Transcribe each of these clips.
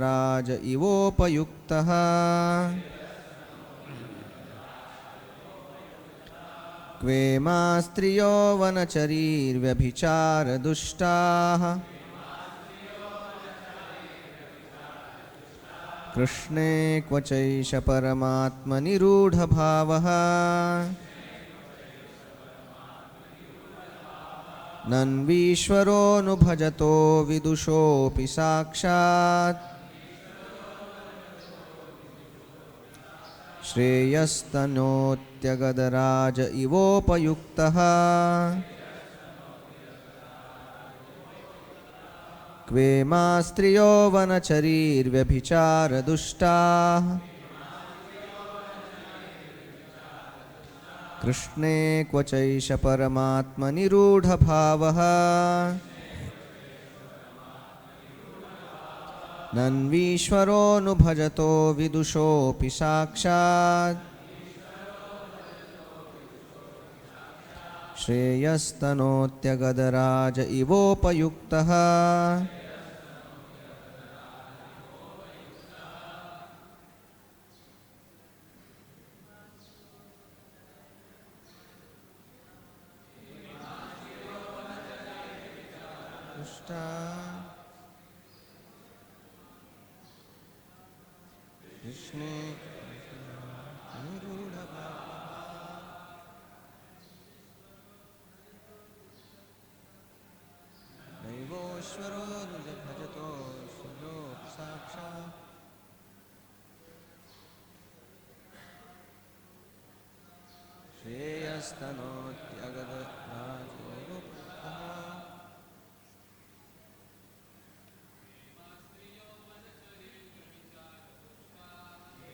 राज इवोपयुक्तः क्वेमा स्त्रियो वनचरीर्व्यभिचारदुष्टाः कृष्णे क्वचैष परमात्मनिरूढभावः नन्वीश्वरोऽनुभजतो विदुषोऽपि साक्षात् श्रेयस्तनोत्यगदराज इवोपयुक्तः क्वेमा स्त्रियो वनचरीर्व्यभिचारदुष्टाः कृष्णे क्वचैष परमात्मनिरूढभावः नन्वीश्वरोऽनुभजतो विदुषोऽपि साक्षात् श्रेयस्तनोत्यगदराज इवोपयुक्तः कृष्णे दैवोश्वरो भजतो सुलोक साक्षात् श्रेयस्तनोत्यगदराजोपयुक्तः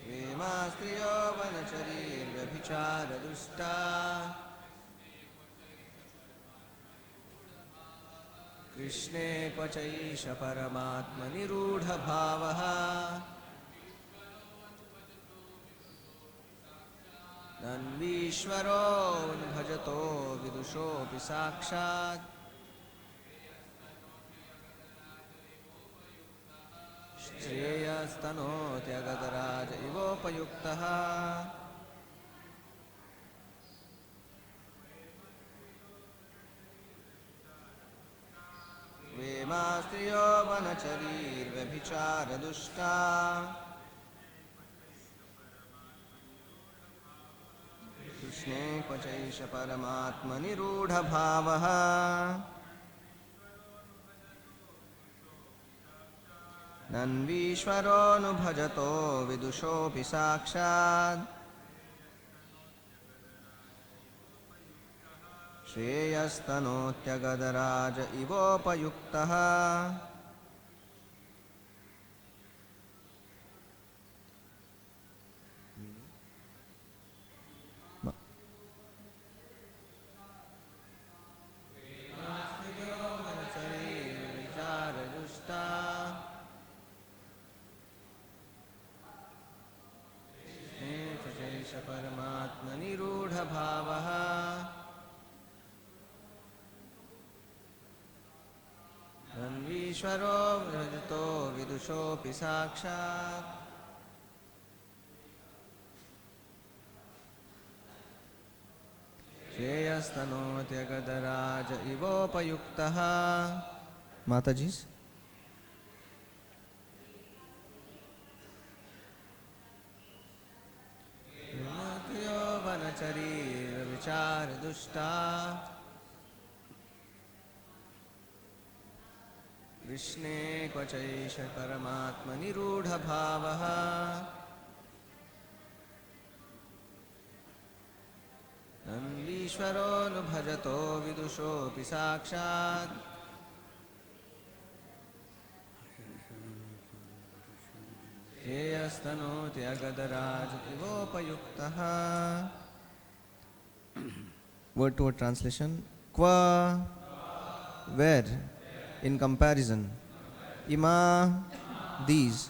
क्वेमा स्त्रियो वनचरीर्व्यभिचारदुष्टा कृष्णे क्वचैष परमात्मनिरूढभावः नन्वीश्वरोऽनुभजतो विदुषोऽपि साक्षात् श्रेयस्तनोत्यगदराज इवोपयुक्तः क्वेमा स्त्रियो वनचरीर्व्यभिचारदुष्टा कृष्णे क्वचैष परमात्मनिरूढभावः नन्वीश्वरोऽनुभजतो विदुषोऽपि साक्षात् श्रेयस्तनोत्यगदराज इवोपयुक्तः परमात्मनिरूढभावः नन्वीश्वरो व्रजतो विदुषोऽपि साक्षात् श्रेयस्तनोत्यगदराज इवोपयुक्तः माताजी वनचरीर्व्यभिचारदुष्टा कृष्णे क्वचैष परमात्मनिरूढभावः नन्वीश्वरोऽनुभजतो विदुषोऽपि साक्षात् श्रेयस्तनोत्यगदराज इवोपयुक्तः Word to word translation. Qua, where, in comparison. Ima, these.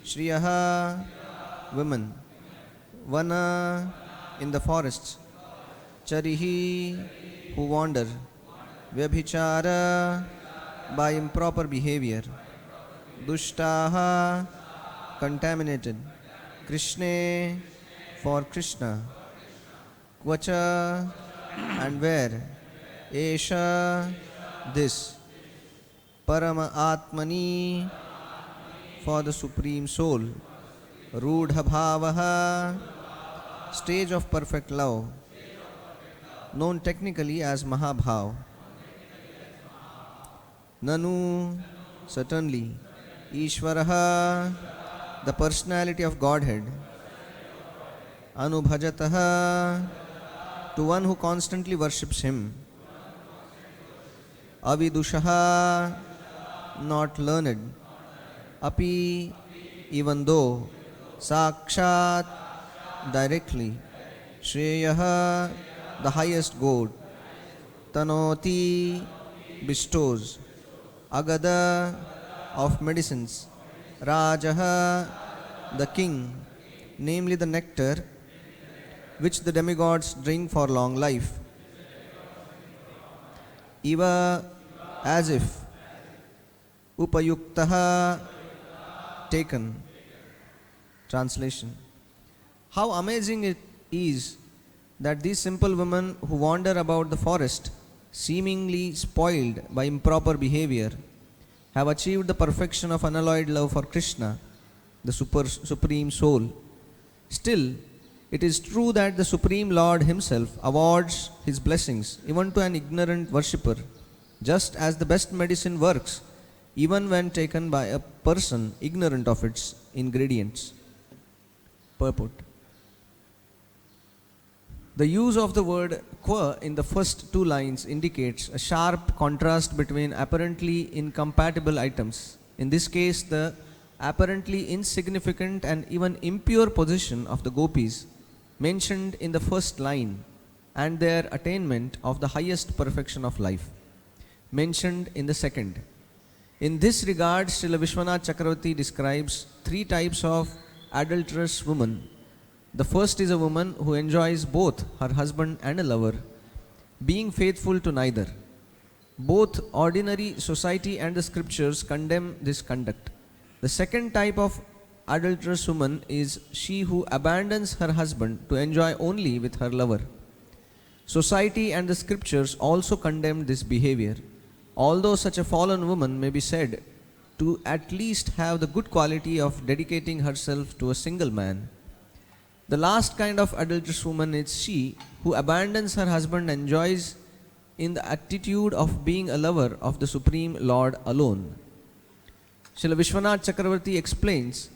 Shriyaha, women. Vana, in the forests. Charihi, who wander. Vyabhichara, by improper behavior. dushtaha, contaminated. Krishne, for Krishna. Kvacha, and where. Esha, this. Parama Atmani, for the Supreme Soul. Rudha Bhavaha, stage of perfect love, known technically as Mahabhav. Nanu, certainly. Ishvaraha, the personality of Godhead. Anubhajataha, to one who constantly worships him. Avidushaha, not learned. Api, even though. Sakshat, directly. Shreyaha, the highest good. Tanoti, bestows. Agada, of medicines. Rajaha, the king, namely the nectar which the demigods drink for long life. Iva, as if. Upayuktaha, taken. Translation. How amazing it is that these simple women who wander about the forest, seemingly spoiled by improper behavior, have achieved the perfection of unalloyed love for Krishna, the Supreme Soul. Still, it is true that the Supreme Lord himself awards his blessings even to an ignorant worshipper, just as the best medicine works even when taken by a person ignorant of its ingredients. Purport. The use of the word qua in the first two lines indicates a sharp contrast between apparently incompatible items. In this case, the apparently insignificant and even impure position of the gopis mentioned in the first line and their attainment of the highest perfection of life mentioned in the second. In this regard, Srila Vishwanath Chakravarti describes three types of adulterous woman. The first is a woman who enjoys both her husband and a lover, being faithful to neither. Both ordinary society and the scriptures condemn this conduct. The second type of adulterous woman is she who abandons her husband to enjoy only with her lover. Society and the scriptures also condemn this behavior, although such a fallen woman may be said to at least have the good quality of dedicating herself to a single man. The last kind of adulterous woman is she who abandons her husband and enjoys in the attitude of being a lover of the Supreme Lord alone. Srila Vishwanath Chakravarti explains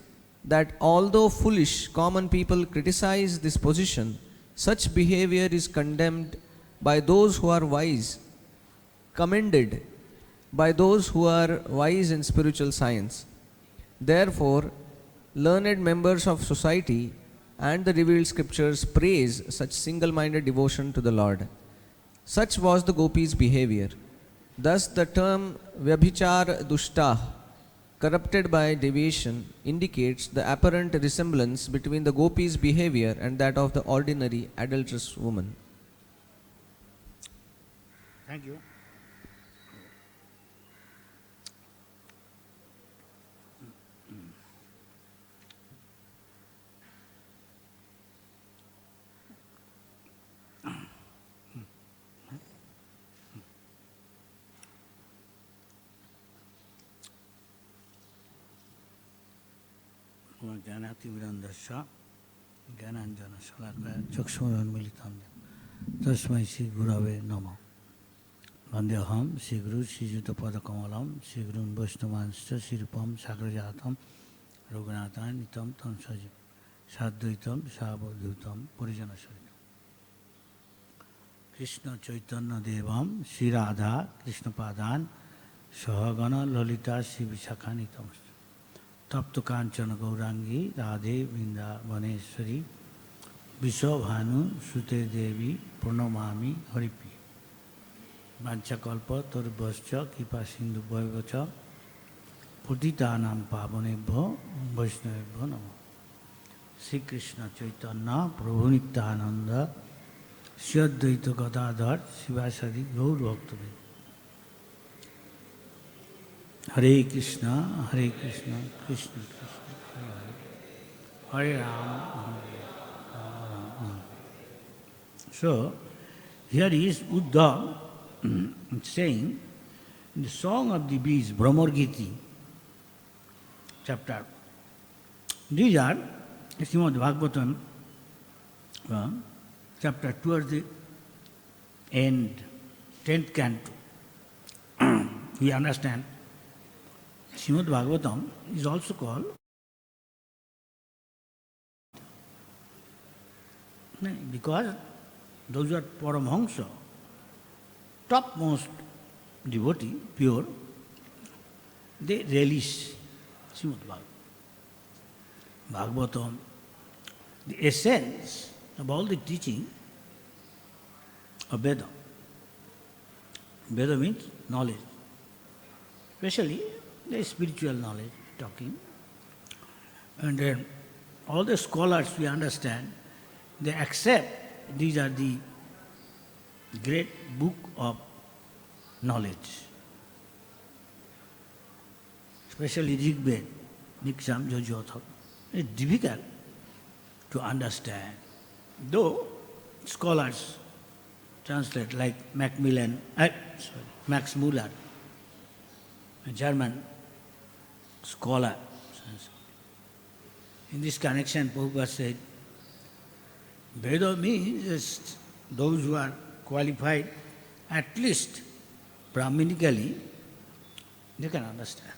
that although foolish common people criticize this position, such behavior is condemned by those who are wise, commended by those who are wise in spiritual science. Therefore, learned members of society and the revealed scriptures praise such single-minded devotion to the Lord. Such was the gopis' behavior. Thus the term Vyabhichar Dushta, corrupted by deviation, indicates the apparent resemblance between the gopis' behavior and that of the ordinary adulterous woman. Thank you. Jnanatimirandasya Jnananjana Shalakaya Chakshurunmilitam Tasmai Shri Gurave Namo Vandeham Shri Guru Shri Juta Padakamalam Shri Gurun Vaishnavanscha Shri Rupam Sagrajatam Raghunatham Nitam Tam Sajib Sadhaitam Sabadhutam Purijana Saritam Krishna Chaitanya Devam Shri Radha Krishna Padan Sahagana Lalita Shri Vishakhanitam Taptu Kanchana Gaurangi Radhe Vrindavaneshwari Vishwabhanu Sute Devi Purnamami Haripi Vanchakalpa Tarvascha Kipa Sindhu Bhavacha Putitanam Pavanebho Vaishnavebho Namo Sri Krishna Chaitanya Prabhu Nityananda Sri Advaita Gadadhar Sivasadi Gaur Bhaktaved. Hare Krishna, Hare Krishna, Krishna Krishna, Hare Hare, Hare Rama, Hare Rama. So, here is Uddhav saying, in the Song of the Bees, Brahmar-giti, chapter. These are Srimad Bhagavatam, chapter towards the end, 10th canto. We understand Srimad Bhagavatam is also called because those who are Paramhamsa, topmost devotee, pure, they relish Srimad Bhagavatam. The essence of all the teaching of Veda. Veda means knowledge, especially the spiritual knowledge talking. And then all the scholars we understand, they accept these are the great book of knowledge. Especially Rig Veda, Niksham, Jojotham. It's difficult to understand. Though scholars translate like Max Muller, a German scholar. In this connection, Prabhupada said, Veda means those who are qualified, at least Brahmanically, they can understand.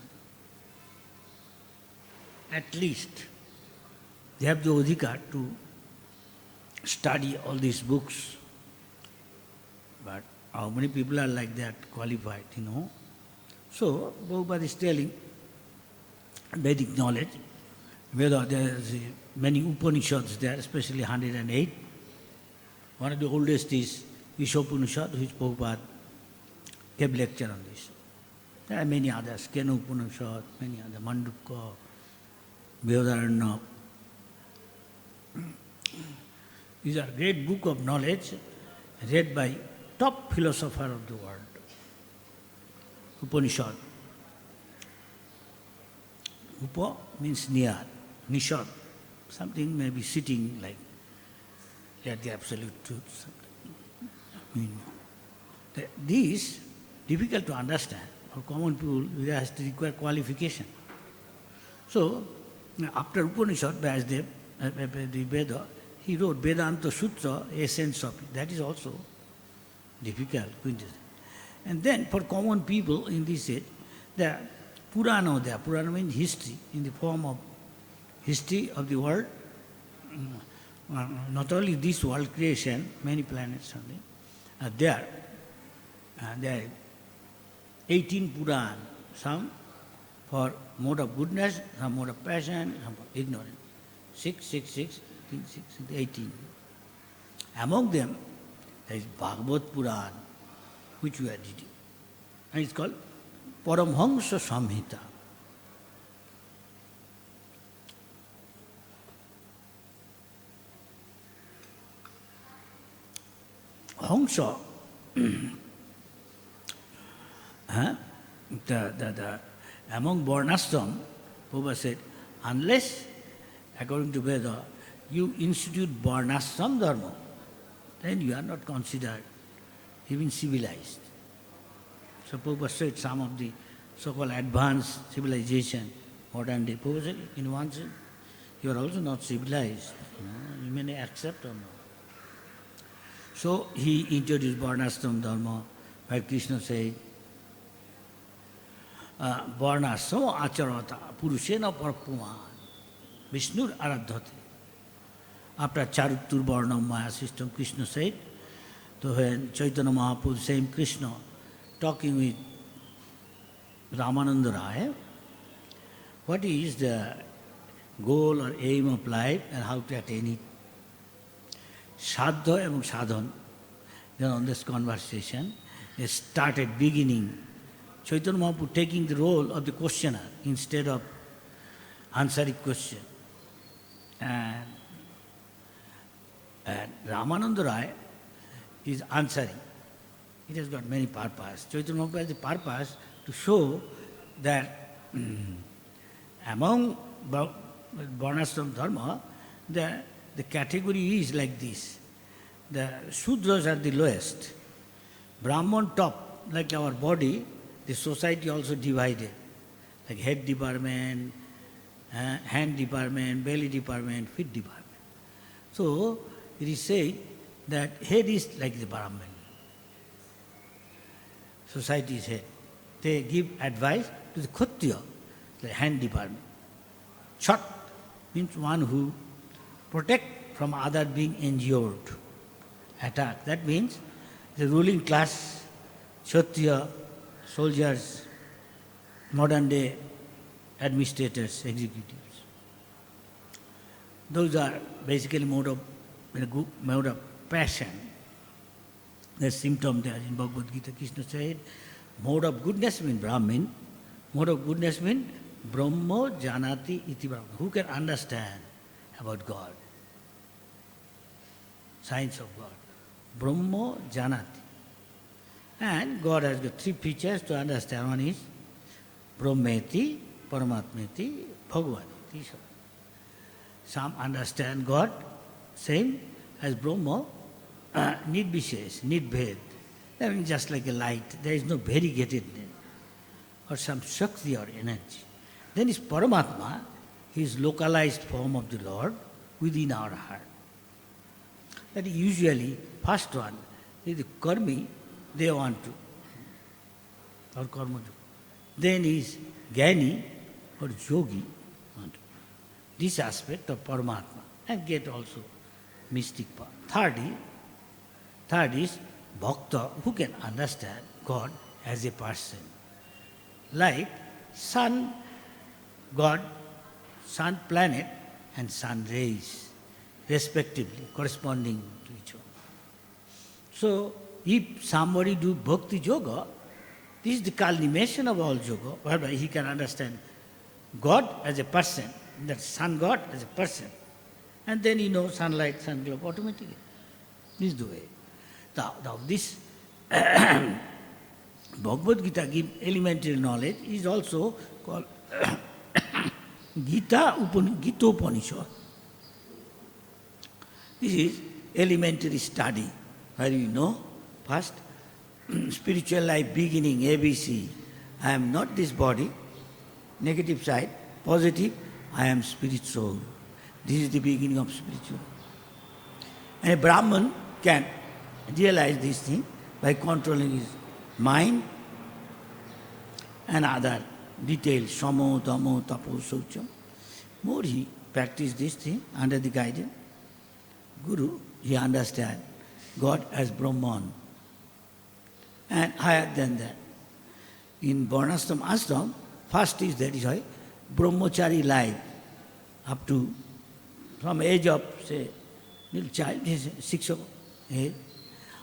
At least they have the adhikar to study all these books. But how many people are like that, qualified, So, Prabhupada is telling Vedic knowledge, whether there is many Upanishads there, especially 108. One of the oldest is Ishopanishad, which Prabhupada gave lecture on this. There are many others, Kena Upanishad, many other, Mandukya, Vedarana. These are great book of knowledge read by top philosopher of the world. Upanishad. Upa means near, nishad. Something may be sitting like at the absolute truth. These difficult to understand. For common people, it has to require qualification. So, after Upanishad, Vyasdev, the Veda, he wrote Vedanta Sutra, essence of it. That is also difficult. And then for common people in this age, there are Purana there. Purana means history, in the form of history of the world. Not only this world creation, many planets are there. There are 18 Purana, some for mode of goodness, some mode of passion, some for ignorance. 18. Among them, there is Bhagavat Puran, which we are reading. And it's called Paramhamsa Samhita. Hamsa, among Varnashram, Prabhupada said, unless, according to Veda, you institute Varnashram Dharma, then you are not considered even civilized. So Prabhupada said some of the so-called advanced civilization, modern day, Prabhupada said, in one sense, you are also not civilized. You may accept or not. So he introduced Varnashram Dharma, where Krishna said, Varnashram acharata purushena parpuman Vishnur aradhate. After Charuttur Varnam Maya system, Krishna said, so when Chaitanya Mahaprabhu, same Krishna, talking with Ramananda Raya, what is the goal or aim of life and how to attain it? Sadhya and sadhan. Then on this conversation, they started beginning. Chaitanya Mahaprabhu taking the role of the questioner instead of answering question. And Ramananda Raya is answering. It has got many purposes. Chaitanya Mahaprabhu has the purpose to show that among Varnashram Dharma, the category is like this. The Shudras are the lowest. Brahman top, like our body, the society also divided. Like head department, hand department, belly department, feet department. So, it is said that head is like the Brahman. Society is head. They give advice to the Kshatriya, the hand department. Chat means one who protect from other being injured, attacked. That means the ruling class, Kshatriya, soldiers, modern day administrators, executives. Those are basically mode of passion. The symptom there in Bhagavad-gita, Krishna said, mode of goodness means Brahmin, mode of goodness means Brahmo janati iti Brahma. Who can understand about God? Science of God. Brahmo janati. And God has got three features to understand. One is Brahmeti, Paramatmeti, Bhagavati. Some understand God same as Brahma, need vishesh, need bhed. That means just like a light, there is no variegatedness or some Shakti or energy. Then is Paramatma, his localized form of the Lord within our heart. That is usually first one is the karmi, they want to, or karma. Then is Jnani or yogi want to. This aspect of Paramatma and get also mystic power. Third is Bhakta, who can understand God as a person. Like sun, God, sun planet and sun rays, respectively, corresponding to each other. So, if somebody do bhakti yoga, this is the culmination of all yoga, whereby he can understand God as a person, that sun God as a person, and then he knows sunlight, sun globe automatically. This is the way. Now this Bhagavad-gita gives elementary knowledge, is also called Gita Upanishad. This is elementary study, where you know, first, spiritual life beginning, ABC. I am not this body, negative side, positive, I am spirit soul. This is the beginning of spiritual. And a Brahman can realize this thing by controlling his mind and other details, Samo, Damo, Tapo, Saucham. More he practice this thing under the guidance. Guru, he understands God as Brahman. And higher than that. In Varnashram Ashram, first is that is why Brahmachari life up to from age of say little child, 6 of age,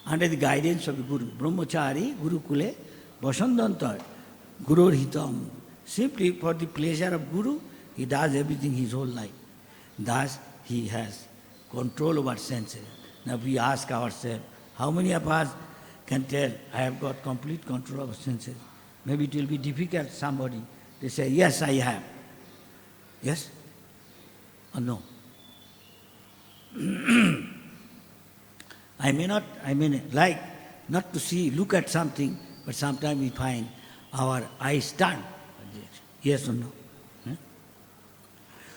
under the guidance of the Guru. Brahmachari, Guru Kule, Vasandantar, Guru Hitam. Simply for the pleasure of Guru, he does everything his whole life. Thus, he has control over senses. Now we ask ourselves, how many of us can tell, I have got complete control over senses? Maybe it will be difficult, somebody, they say, yes, I have. Yes or no? I may like not to see, look at something, but sometimes we find our eyes turn. Yes or no?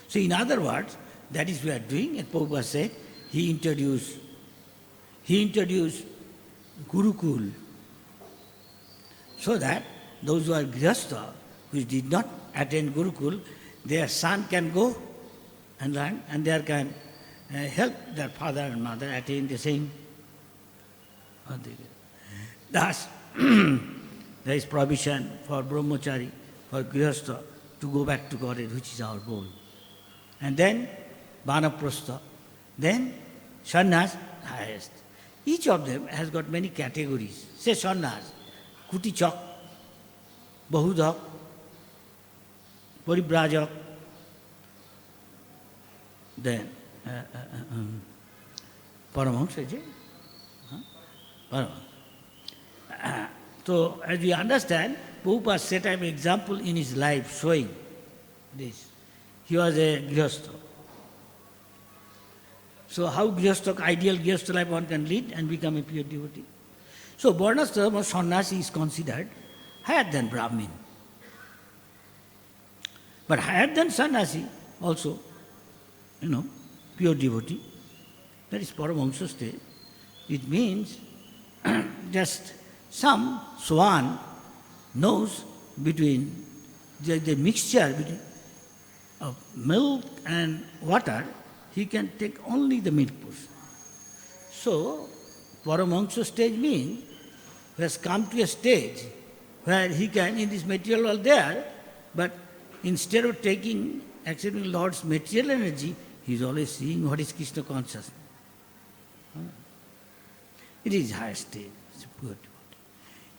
So in other words, that is we are doing, and Prabhupada said, he introduced Gurukul, so that those who are Grihastha, which did not attend Gurukul, their son can go and learn, and they can help their father and mother attain the same. Thus, there is provision for Brahmachari, for Grihastha, to go back to Godhead, which is our goal. And then Vanaprastha, then Sannyas, highest. Each of them has got many categories. Say Sannyas, Kutichak, Bahudak, Paribrajak, then Paramahansa, Paramahansa. So, as we understand, Prabhupada set up an example in his life showing this. He was a Grihastha. So how ideal Grihastha life one can lead and become a pure devotee? So Varnashram or Sannyasi is considered higher than Brahmin. But higher than Sannyasi also, pure devotee. That is Paramahamsa stage. It means just some swan knows between the mixture between of milk and water, he can take only the milk portion. So, Paramahamsa stage means he has come to a stage where he can, in this material world there, but instead of accepting Lord's material energy, he is always seeing what is Krishna consciousness. It is higher stage. It's pure devotee.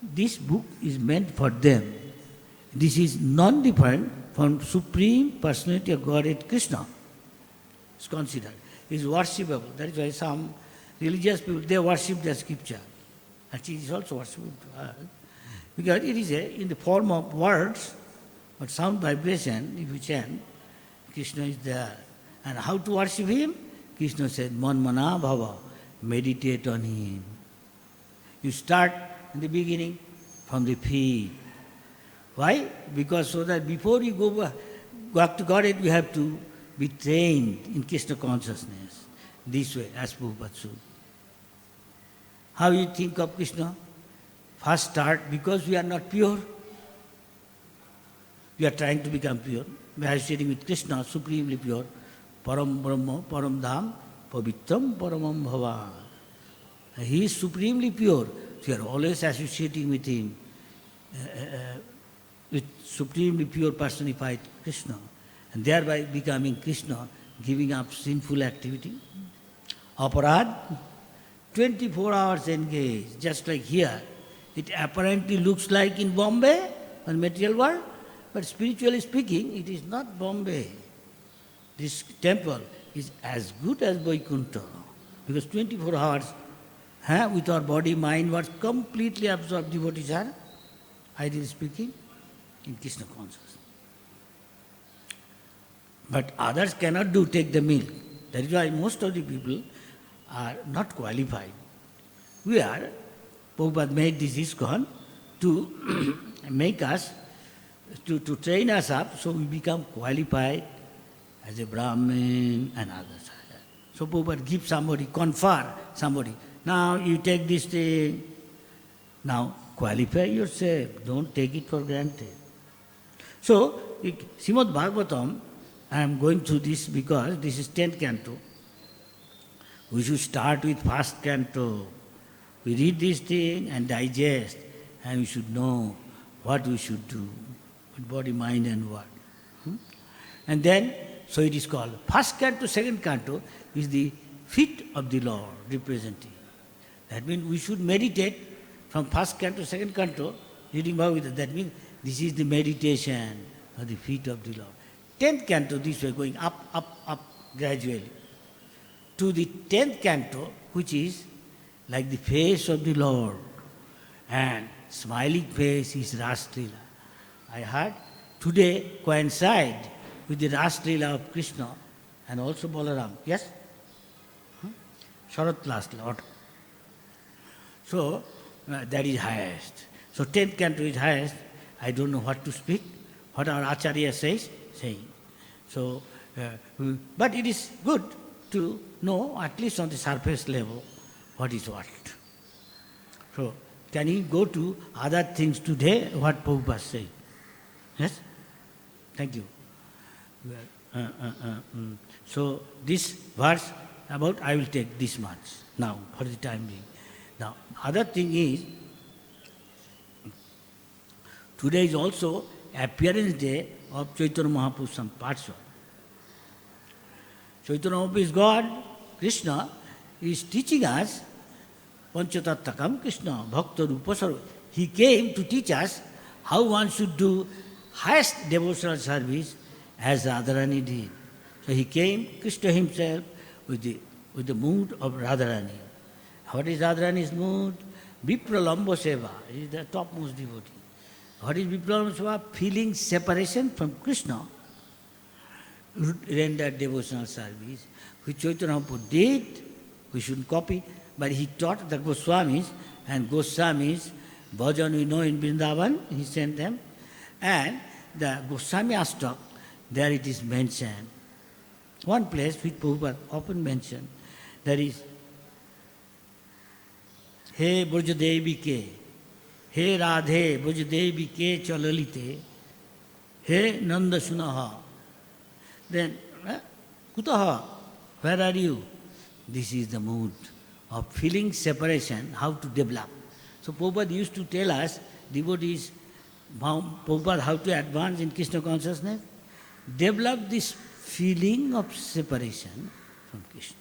This book is meant for them. This is non-different from Supreme Personality of Godhead Krishna. It's considered. It's worshipable. That is why some religious people, they worship the scripture. Actually, it is also worshipable to us. Because it is in the form of words or sound vibration, if you chant, Krishna is there. And how to worship him? Krishna said, Man mana bhava, meditate on him. You start in the beginning from the feet. Why? Because so that before you go back to Godhead, you have to be trained in Krishna consciousness. This way, as Prabhupada should. How you think of Krishna? First start, because we are not pure. We are trying to become pure. We are sitting with Krishna, supremely pure. Param Brahma, Param Dham, Pavitram Paramam Bhava. He is supremely pure. So you are always associating with him, with supremely pure personified Krishna, and thereby becoming Krishna, giving up sinful activity. Aparad, 24 hours engaged, just like here. It apparently looks like in Bombay, on material world, but spiritually speaking, it is not Bombay. This temple is as good as Vaikuntha, because 24 hours with our body, mind, was completely absorbed. Devotees are, ideally speaking, in Krishna consciousness. But others cannot take the milk. That is why most of the people are not qualified. Prabhupada made this ISKCON to make us, to train us up so we become qualified as a Brahmin and others. So Prabhupada gives somebody, confer somebody. Now you take this thing. Now qualify yourself. Don't take it for granted. So, Srimad Bhagavatam, I am going through this because this is 10th canto. We should start with first canto. We read this thing and digest, and we should know what we should do with body, mind and what. And then, so it is called, first canto, second canto is the feet of the Lord representing. That means we should meditate from first canto, second canto, reading Bhagavad-gita. That means this is the meditation of the feet of the Lord. 10th canto, this way, going up, gradually. To the 10th canto, which is like the face of the Lord. And smiling face is Ras Leela. I heard today coincide with the Ras Leela of Krishna and also Balaram. Yes? Sharat last Lord. So, that is highest. So 10th canto is highest. I don't know what to speak, what our Acharya says, saying. So, but it is good to know, at least on the surface level, what is what. So, can you go to other things today, what Prabhupada said? Yes? Thank you. So, this verse about, I will take this much now, for the time being. Now, other thing is, today is also appearance day of Chaitanya Mahaprabhu Samparsha. Chaitanya Mahaprabhu is God. Krishna is teaching us Panchatattakam Krishna, Bhakta Rupa Sarva. He came to teach us how one should do highest devotional service as Radharani did. So he came, Krishna himself, with the mood of Radharani. What is Radharani's mood? Vipralamba Seva. He is the topmost devotee. What is Vipralambha Swabha? Feeling separation from Krishna, render devotional service, which Chaitanya Mahaprabhu did. We shouldn't copy, but he taught the Goswamis, and Goswamis, bhajan we know in Vrindavan, he sent them, and the Goswami Astak, there it is mentioned. One place which Prabhupada often mentioned, there is, He Brajadevi ke, He Radhe Brajadevi ke chalalite, He Nanda Sunaha. Then, Kutaha, where are you? This is the mood of feeling separation, how to develop. So Prabhupada used to tell us, devotees, Prabhupada, how to advance in Krishna consciousness. Develop this feeling of separation from Krishna.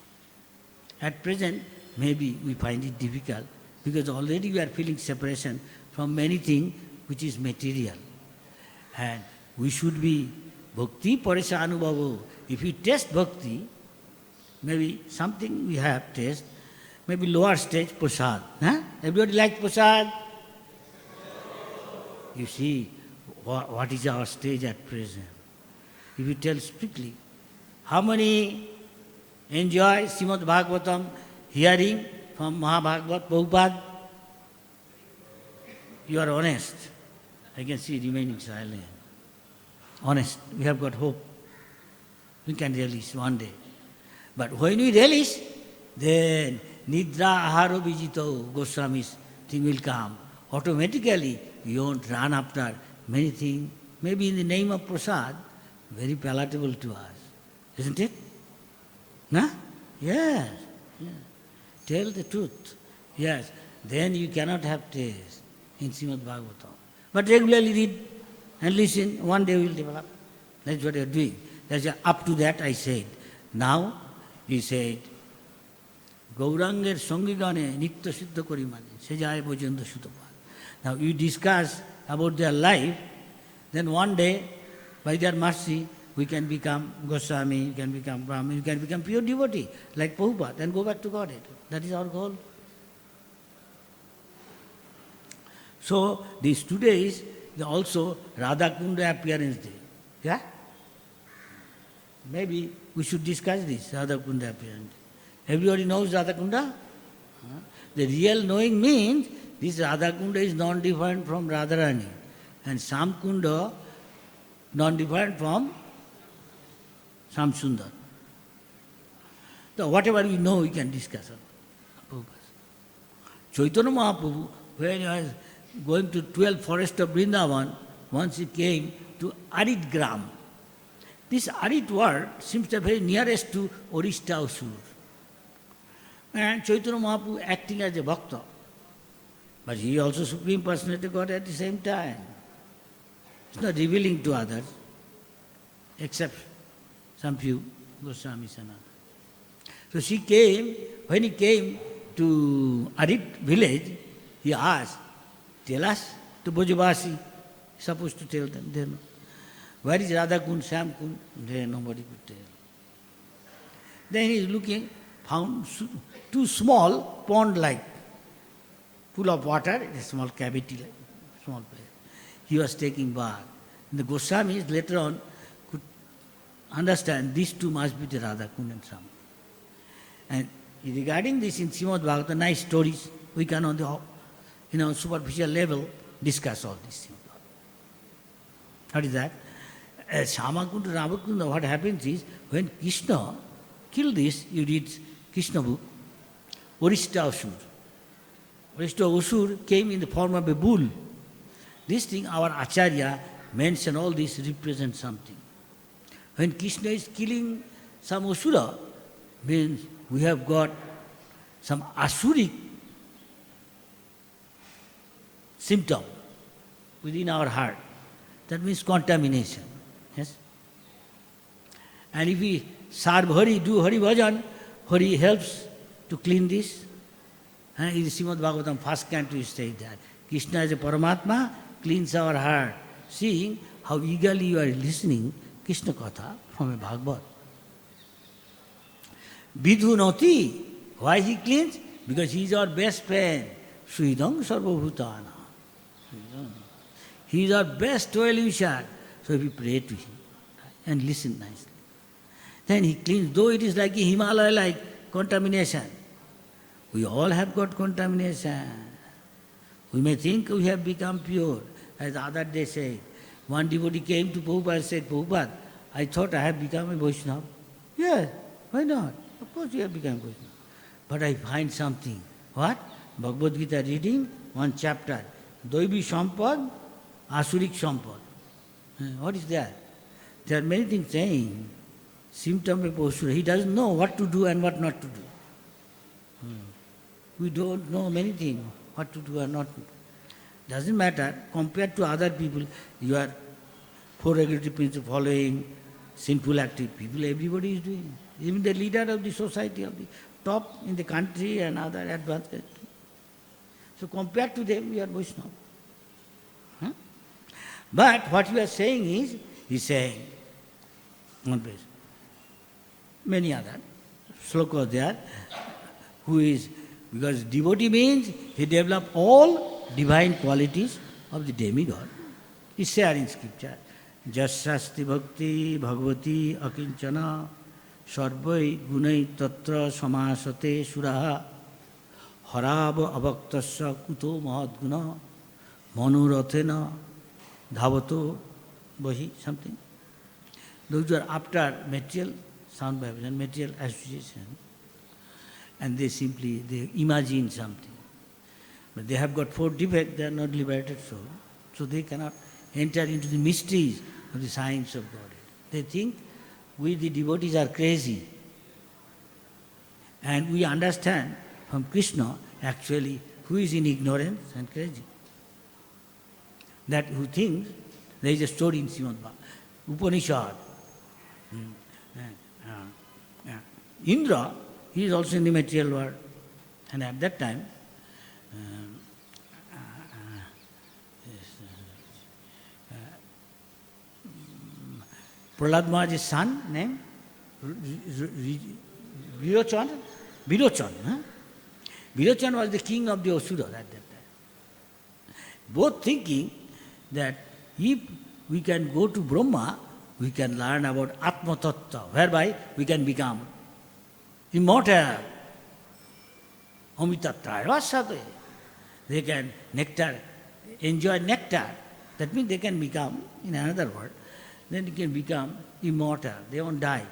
At present, maybe we find it difficult because already we are feeling separation from many things which is material. And we should be bhakti parisa anubhavo. If you test bhakti, maybe something we have taste, maybe lower stage prasad. Huh? Everybody likes prasad? You see, what is our stage at present? If you tell strictly, how many enjoy Srimad Bhagavatam hearing from Mahabhagavat Prabhupada? You are honest. I can see remaining silent. Honest. We have got hope. We can release one day. But when we release, then Nidra Aharo Vijito Goswami's thing will come. Automatically, you won't run after many things. Maybe in the name of prasad, very palatable to us. Isn't it? No? Yes. Yes. Tell the truth. Yes. Then you cannot have taste in Srimad Bhagavatam. But regularly read and listen. One day we will develop. That's what you are doing. That's up to that I said. Now, he said, Gauranger Sangigane Nitya Siddha Korimane Sejaya Bojanda Sutapa. Now you discuss about their life, then one day, by their mercy, we can become Goswami, we can become Brahmin, we can become pure devotee, like Prabhupada, and go back to Godhead. That is our goal. So, these 2 days, also Radha Kunda appearance day. Yeah? Maybe we should discuss this, Radha Kunda appearance day. Everybody knows Radha Kunda? The real knowing means this Radha Kunda is non-different from Radharani, and Sam Kunda non-different from Sam Sundar. So whatever we know, we can discuss. Chaitanya Mahaprabhu, when he was going to 12 forest of Vrindavan, once he came to Arid Gram. This Arid word seems to be very nearest to Orishta Asur. And Chaitanya Mahaprabhu acting as a bhakta. But he also Supreme Personality of God at the same time. It's not revealing to others, except some few Goswamis and others. So she came, when he came to Arit village, he asked, tell us to Bojavasi. Supposed to tell them. They know. Where is Radha Kund, Sam Kund? There nobody could tell. Then he is looking, found 2 small pond-like, full of water, a small cavity, like small place. He was taking bath. And the Goswamis later on could understand these 2 must be the Radha Kund and Sam. And regarding this in Srimad Bhagavatam, nice stories, we can on the superficial level discuss all these things. What is that? Shama Kunda, Rama Kunda, what happens is, when Krishna killed this, you read Krishna book, Orishta Asur. Orishta Asur came in the form of a bull. This thing, our Acharya mentioned all this represents something. When Krishna is killing some Asura, means we have got some Asuric symptom within our heart. That means contamination. Yes? And if we serve Hari, do Hari Bhajan, Hari helps to clean this. And in Srimad Bhagavatam, first canto, you say that Krishna as a Paramatma cleans our heart, seeing how eagerly you are listening Krishna Katha from a Bhagavat. Vidhu Noti, why he cleans? Because he is our best friend. Suhidam Sarvabhutana. He is our best well-wisher. So we pray to him and listen nicely. Then he cleans, though it is like a Himalaya-like contamination. We all have got contamination. We may think we have become pure. As the other day said, one devotee came to Prabhupada and said, Prabhupada, I thought I have become a Vaishnava. Yes, why not? Of course you have become Vaishnava. But I find something. What? Bhagavad-gita reading, one chapter. Doibi Sampad, Asurik Sampad. What is that? There are many things saying. Symptom of Asura. He doesn't know what to do and what not to do. We don't know many things, what to do and not to do. Doesn't matter. Compared to other people, you are four regulatory principles following, sinful active people, everybody is doing. Even the leader of the society, of the top in the country and other advanced countries. So compared to them, we are Vaishnava. But what we are saying is, he's saying, one place, many other slokas there, who is, because devotee means he developed all divine qualities of the demigod. He said in scripture, Jasasti Bhakti Bhagavati Akinchana Sarvai Gunai Tatra Samasate Suraha Harava Abhaktasya Kuto Mahadguna Manurathena Dhavato Bahi, something. Those who are after material sound vibration, material association, and they imagine something. But they have got four defects, they are not liberated soul. So they cannot enter into the mysteries of the science of God. They think we the devotees are crazy. And we understand from Krishna actually who is in ignorance and crazy. That who thinks, there is a story in Srimad Upanishad. Indra, he is also in the material world. And at that time, Prahlad Maharaj's son, name? Virochan? Virochan was the king of the Asuras at that time. Both thinking that if we can go to Brahma, we can learn about Atma Tattva, whereby we can become immortal. Amitattva, Vasade. They can enjoy nectar. That means they can become, in another word, then they can become immortal. They won't die.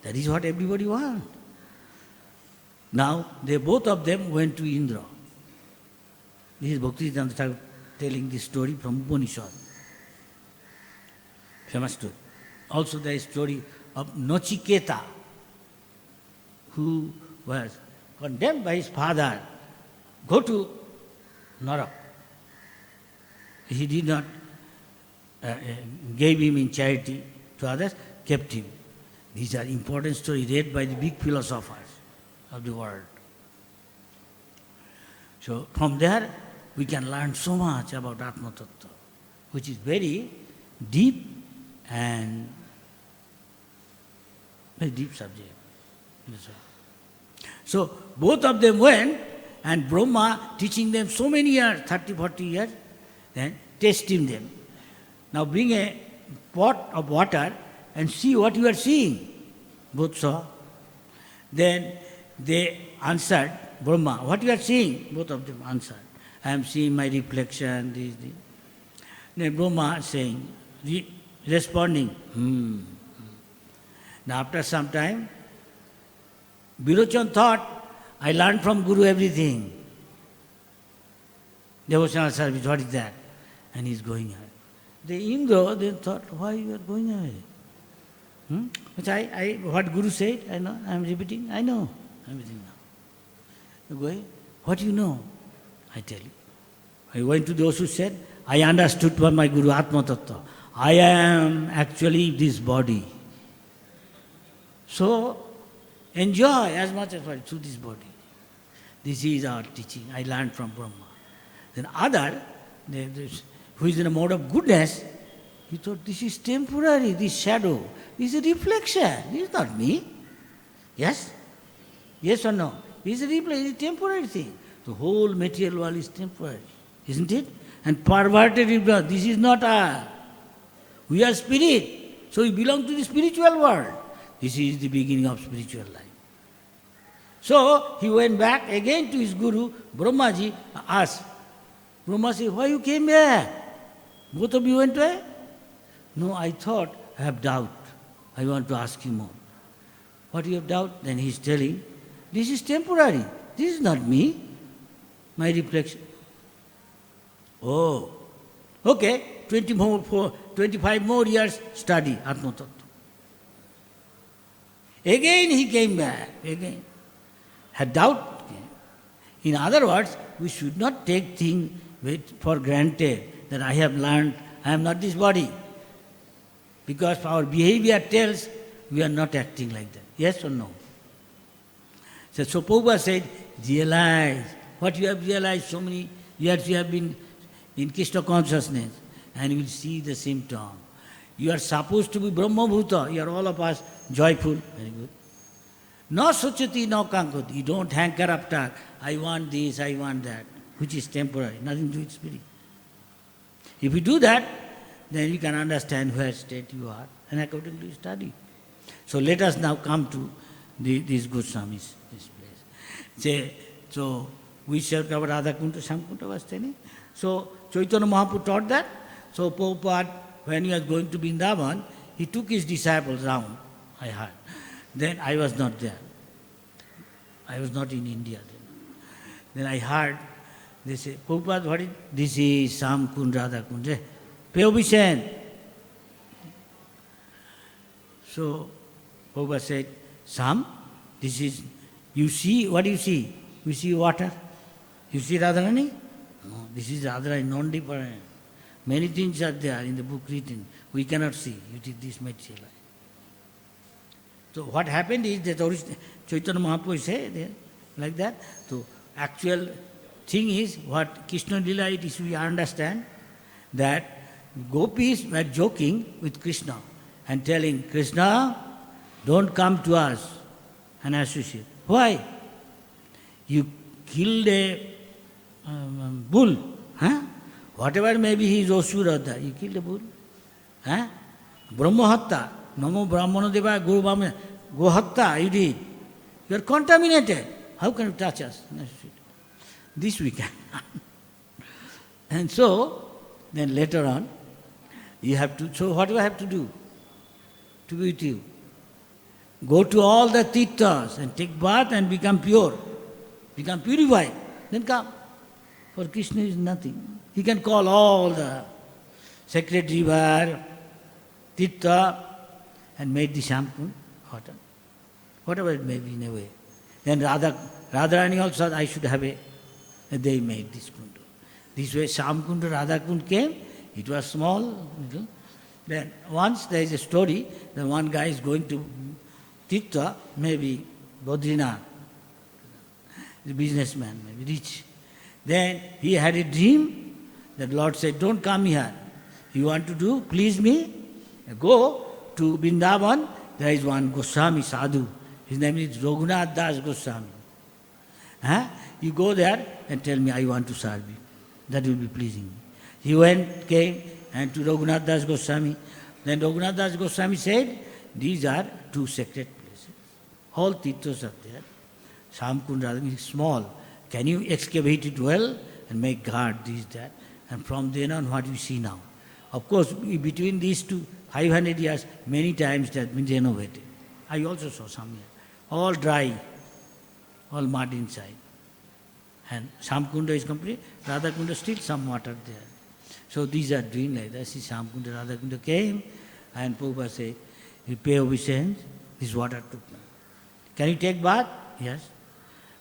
That is what everybody wants. Now, both of them went to Indra. This is Bhaktisiddhanta Thakur telling this story from Upanishad. Famous story. Also there is story of Nachiketa, who was condemned by his father, go to Narak. He did not gave him in charity to others, kept him. These are important stories read by the big philosophers of the world. So from there we can learn so much about Atma Tattva, which is very deep and very deep subject. So both of them went, and Brahma teaching them so many years, 30, 40 years, then testing them. Now bring a pot of water and see what you are seeing. Both saw. Then they answered, Brahma, what you are seeing? Both of them answered, I am seeing my reflection, this. Then Brahma saying, responding, Now after some time, Virochan thought, I learned from Guru everything. Devotional service, what is that? And he is going ahead. The Indra then thought, why you are going ahead? Which what Guru said, I know, I am repeating, I know everything now. You go ahead. What do you know? I tell you. I went to those who said, I understood from my Guru Atma Tattva. I am actually this body. So, enjoy as much as possible through this body. This is our teaching. I learned from Brahma. Then other, who is in a mode of goodness, he thought this is temporary, this shadow. This is a reflection. This is not me. Yes? Yes or no? This is a reflection, it's a temporary thing. The whole material world is temporary, isn't it? and perverted it. This is not us. We are spirit, so we belong to the spiritual world. This is the beginning of spiritual life. So he went back again to his guru, Brahmaji, asked. Brahma said, why you came back? Both of you went away? No, I thought, I have doubt. I want to ask you more. What you have doubt? Then he is telling, this is temporary. This is not me. My reflection. Oh, okay, 25 more years study Atma Tattva. Again he came back, again. Had doubt. In other words, we should not take things for granted that I have learned, I am not this body. Because our behavior tells we are not acting like that. Yes or no? So Prabhupada said, realize what you have realized so many years you have been in Krishna consciousness, and you will see the symptom. You are supposed to be Brahma Bhuta. You are all of us joyful. Very good. No sochati, no kankoti. You don't hanker up talk. I want this, I want that, which is temporary, nothing to do with spirit. If you do that, then you can understand where state you are, and accordingly study. So let us now come to these Goswamis, this place. So we shall cover Radha Kunta, Samkunta was telling. So Chaitanya Mahaprabhu taught that. So Prabhupada, when he was going to Vrindavan, he took his disciples round, I heard. Then I was not there. I was not in India then. Then I heard, they say, Prabhupada, what is this? Is Sam Kund, Radha Kund. Pay obeisance. So Prabhupada said, Sam, this is, you see, what do you see? You see water? You see Radharani? No, this is Radharani, non-different. Many things are there in the book written. We cannot see. It is this material life. So what happened is that Chaitanya Mahaprabhu said like that. So actual thing is what Krishna Lila it is, we understand that gopis were joking with Krishna and telling, Krishna, don't come to us and associate. Why? You killed a bull. Huh? Whatever maybe he is Osurada, you killed a bull. Huh? Brahmahatta, Namo Brahmana Deva Guru Brahmana, Gohatta, you did. You are contaminated. How can you touch us? This we can. And so, then later on, you have to, so what do I have to do to be with you? Go to all the tirthas and take bath and become pure, become purified, then come. For Krishna is nothing. He can call all the sacred river, tirtha, and make the shampoo, water. Whatever it may be in a way. Then Radharani also, I should have they made this kundu. This way Shamkunda, Radhakund came, it was small, little. Then once there is a story that one guy is going to Tirtha, maybe Badrinath, the businessman, maybe rich. Then he had a dream that Lord said, don't come here. You want to do, please me, go to Vrindavan, there is one Goswami sadhu. His name is Raghunath Das Goswami. Huh? You go there and tell me, I want to serve you. That will be pleasing. He went, came, and to Raghunath Das Goswami. Then Raghunath Das Goswami said, these are two sacred places. All tirthas are there. Samkunda is small. Can you excavate it well and make guard, this, that? And from then on, what we see now. Of course, between these two, 500 years, many times that been renovated. I also saw some here. All dry, all mud inside. And Samkunda is complete, Radhakunda still some water there. So these are doing like that. See, Samkunda, Radhakunda came, and Prabhupada said, you pay obeisance, this water took. Can you take bath? Yes.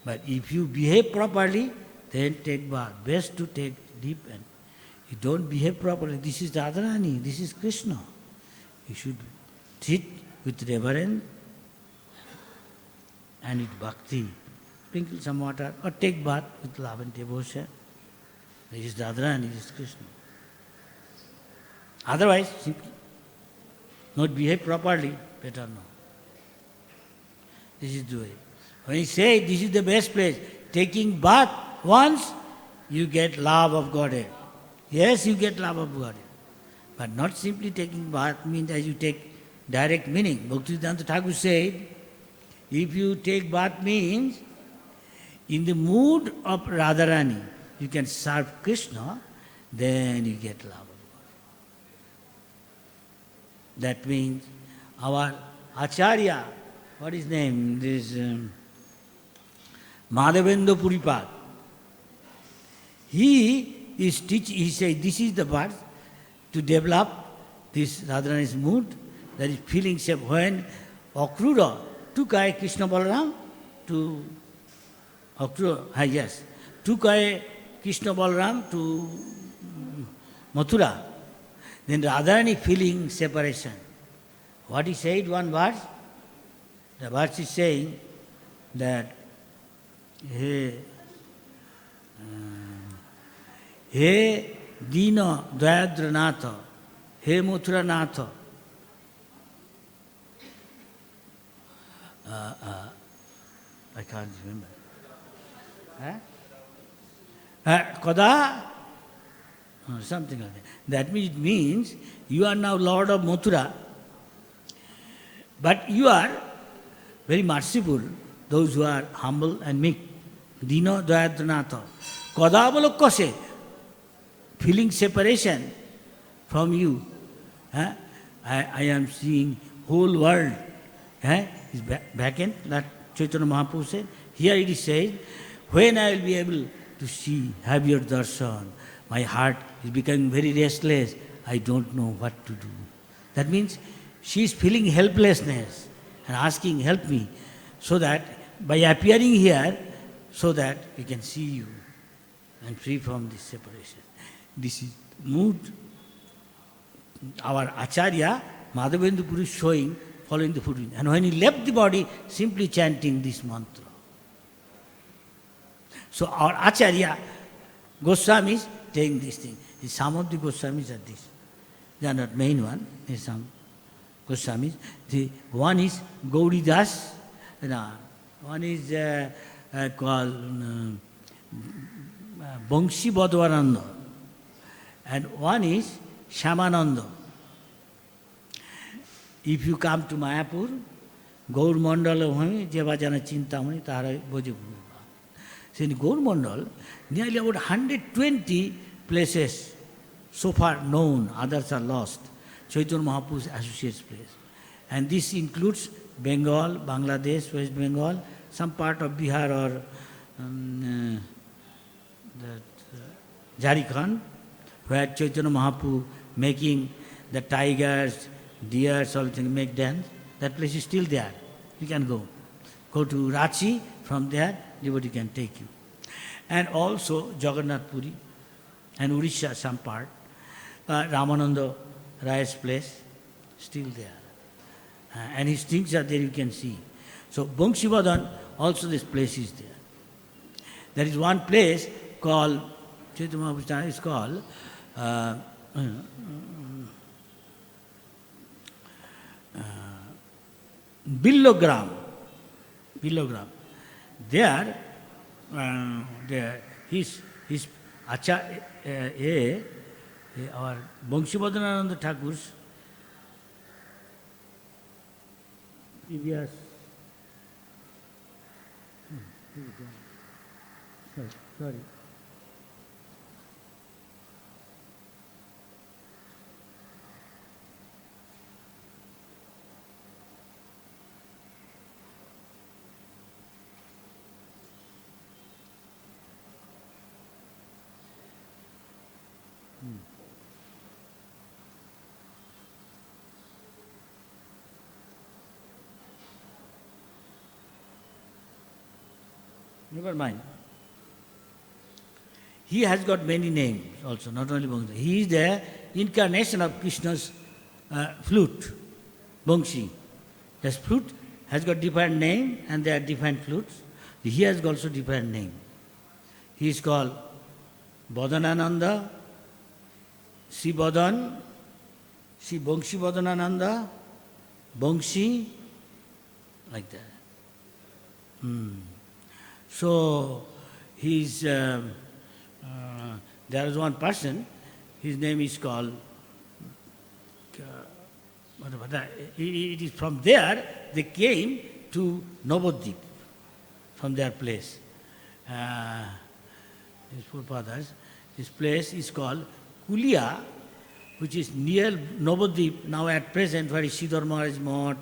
But if you behave properly, then take bath. Best to take deep, and you don't behave properly. This is Radharani, this is Krishna. You should sit with reverence and with bhakti. Sprinkle some water or take bath with love and devotion. This is Radharani, this is Krishna. Otherwise, simply not behave properly, better no. This is the way. When you say this is the best place, taking bath once, you get love of Godhead. Yes, you get love of God. But not simply taking bath means as you take direct meaning. Bhaktivedanta Thakur said, if you take bath means in the mood of Radharani, you can serve Krishna, then you get love of God. That means our Acharya, what is his name? This Madhavendra Puripad. He is teaching, he says, this is the part to develop this Radharani's mood, that is feeling safe. When Akrura took Krishna Balaram to Akrura, yes, took Krishna Balaram to Mathura, then Radharani feeling separation. What he said, one verse, the verse is saying that, He Dina Dayadranatha, He Muthuranatha. I can't remember. Kada? Something like that. That means you are now Lord of Mathura, but you are very merciful, those who are humble and meek. Dina Dayadranatha. Kada Avalokase. Feeling separation from you. I am seeing whole world is vacant, that Chaitanya Mahaprabhu said. Here it is said, when I will be able to see, have your darshan, my heart is becoming very restless, I don't know what to do. That means she is feeling helplessness and asking, help me, so that by appearing here, so that we can see you and free from this separation. This is mood. Our Acharya, Madhavendra Puri, is showing, following the footprint. And when he left the body, simply chanting this mantra. So our Acharya, Goswamis, taking this thing. Some of the Goswamis are this. They are not main one. There are some Goswamis. One is Gauri Das. One is called Bangshi Badwananda. And one is Shyamananda. If you come to Mayapur, Gaur Mandala Hami, Jevajana Chintamani, Tara Bojabu. So in Gaur Mandal, nearly about 120 places so far known, others are lost. Chaitanya Mahaprabhu's associates place. And this includes Bengal, Bangladesh, West Bengal, some part of Bihar or Jharkhand, where Chaitanya Mahaprabhu making the tigers, deer, something make dance. That place is still there. You can go. Go to Ranchi, from there, devotee can take you. And also Jagannath Puri and Odisha, some part. Ramananda Ray's place, still there. And his things are there, you can see. So Bangshivadhan, also this place is there. There is one place called, Chaitanya Mahaprabhu is called, Billogram. There, his our Bangshivadhanananda Thakur's previous. Sorry. Never mind. He has got many names also, not only Bangshi. He is the incarnation of Krishna's flute, Bangshi. This flute has got different name and there are different flutes. He has also different name. He is called Badanananda, Sri Badan, Sri Bangshi Badanananda, Bangshi, like that. So, there is one person, His name is called, it is from there they came to Navadvip, from their place. His forefathers. This place is called Kulia, which is near Navadvip, now at present, where is Sridhar Maharaj Math,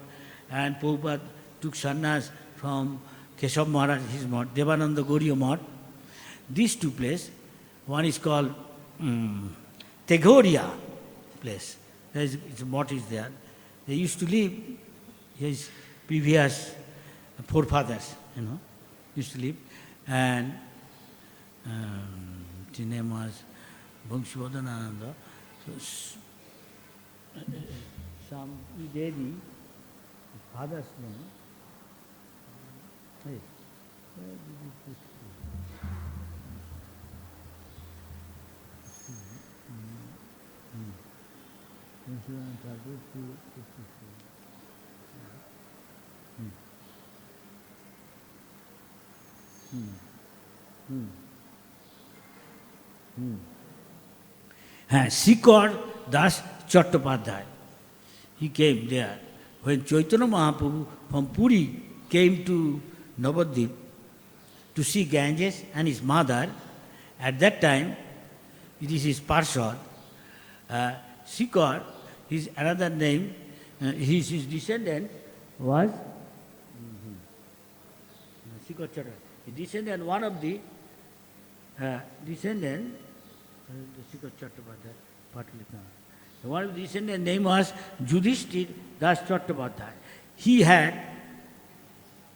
and Prabhupada took sannyas from Keshav Maharaj, his Math, Devananda Gauriya Math. These two places, one is called Tegoria place. Its Math is there. They used to live, his previous forefathers, used to live. And his name was Bhangsivadhanananda. So, some Devi, his father's name. Hey, where did you put it? Sikor Das Chattopadhyay. He came there. When Chaitanya Mahaprabhu from Puri came to Navadvip to see Ganges and his mother, at that time, it is his Parshad, Sikor, his another name, his descendant was Sikor Chattopadhyay. His descendant, one of the descendant, Sikor Chattopadhyay, one of the descendant name was Yudhishthir Das Chattopadhyay. He had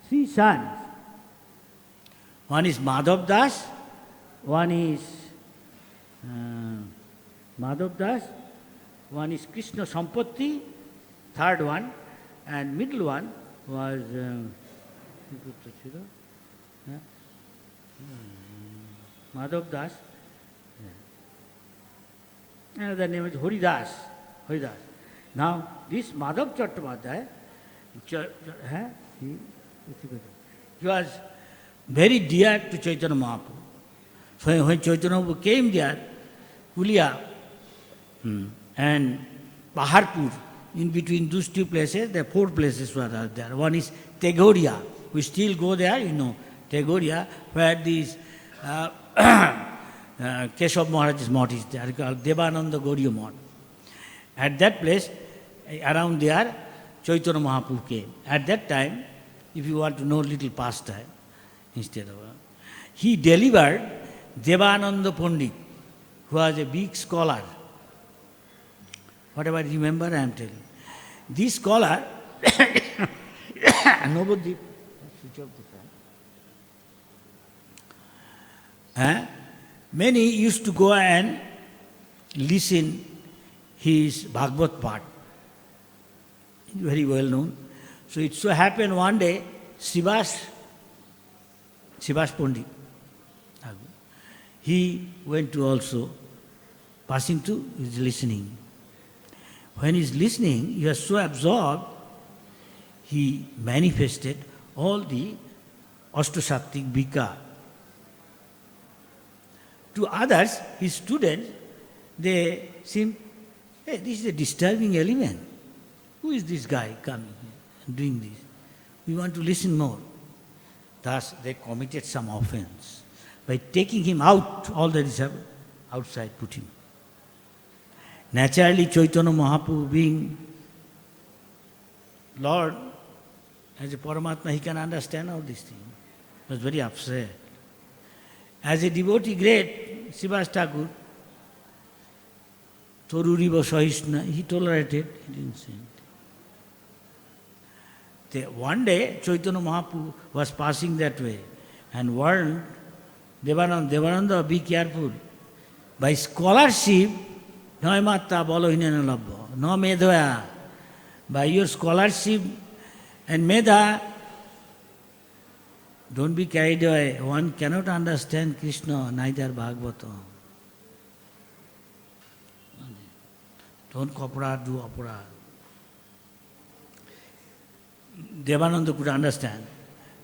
3 sons. One is Madhav Das, one is Madhav Das, one is Krishna Sampatti, third one, and middle one was Madhav Das. Another name is Haridas. Now, this Madhav Chattopadhyay, he was very dear to Chaitanya Mahaprabhu. So when Chaitanya Mahaprabhu came there, Kulia and Paharpur, in between those two places, there are 4 places were there. One is Tegoria. We still go there, Tegoria, where these Keshav Maharaj's Math is there, called Devananda Gauriya Math. At that place, around there, Chaitanya Mahaprabhu came. At that time, if you want to know little pastime, instead of he delivered Devananda Pandit, who was a big scholar. Whatever I remember, I am telling. This scholar, Navadvip, switch off the fan. Many used to go and listen his Bhagavat part. Very well known. So it so happened one day, Srivas Pandit, he went to also, passing to, is listening. When he is listening, he was so absorbed, he manifested all the Ashtasattvik Vika. To others, his students, they seemed, hey, this is a disturbing element. Who is this guy coming here and doing this? We want to listen more. Thus, they committed some offense. By taking him out, all that is outside, put him. Naturally, Chaitanya Mahaprabhu being Lord, as a Paramatma, he can understand all these things. He was very upset. As a devotee great, Srivas Thakur, Toruriva Sahishna, he tolerated, he didn't say anything. One day, Chaitanya Mahaprabhu was passing that way and warned Devananda, be careful. By scholarship, no matta bolo hinena labbo, no medhoya. By your scholarship and medha, don't be carried away. One cannot understand Krishna, neither Bhagavatam. Don't cooperate, do opera. Devananda could understand.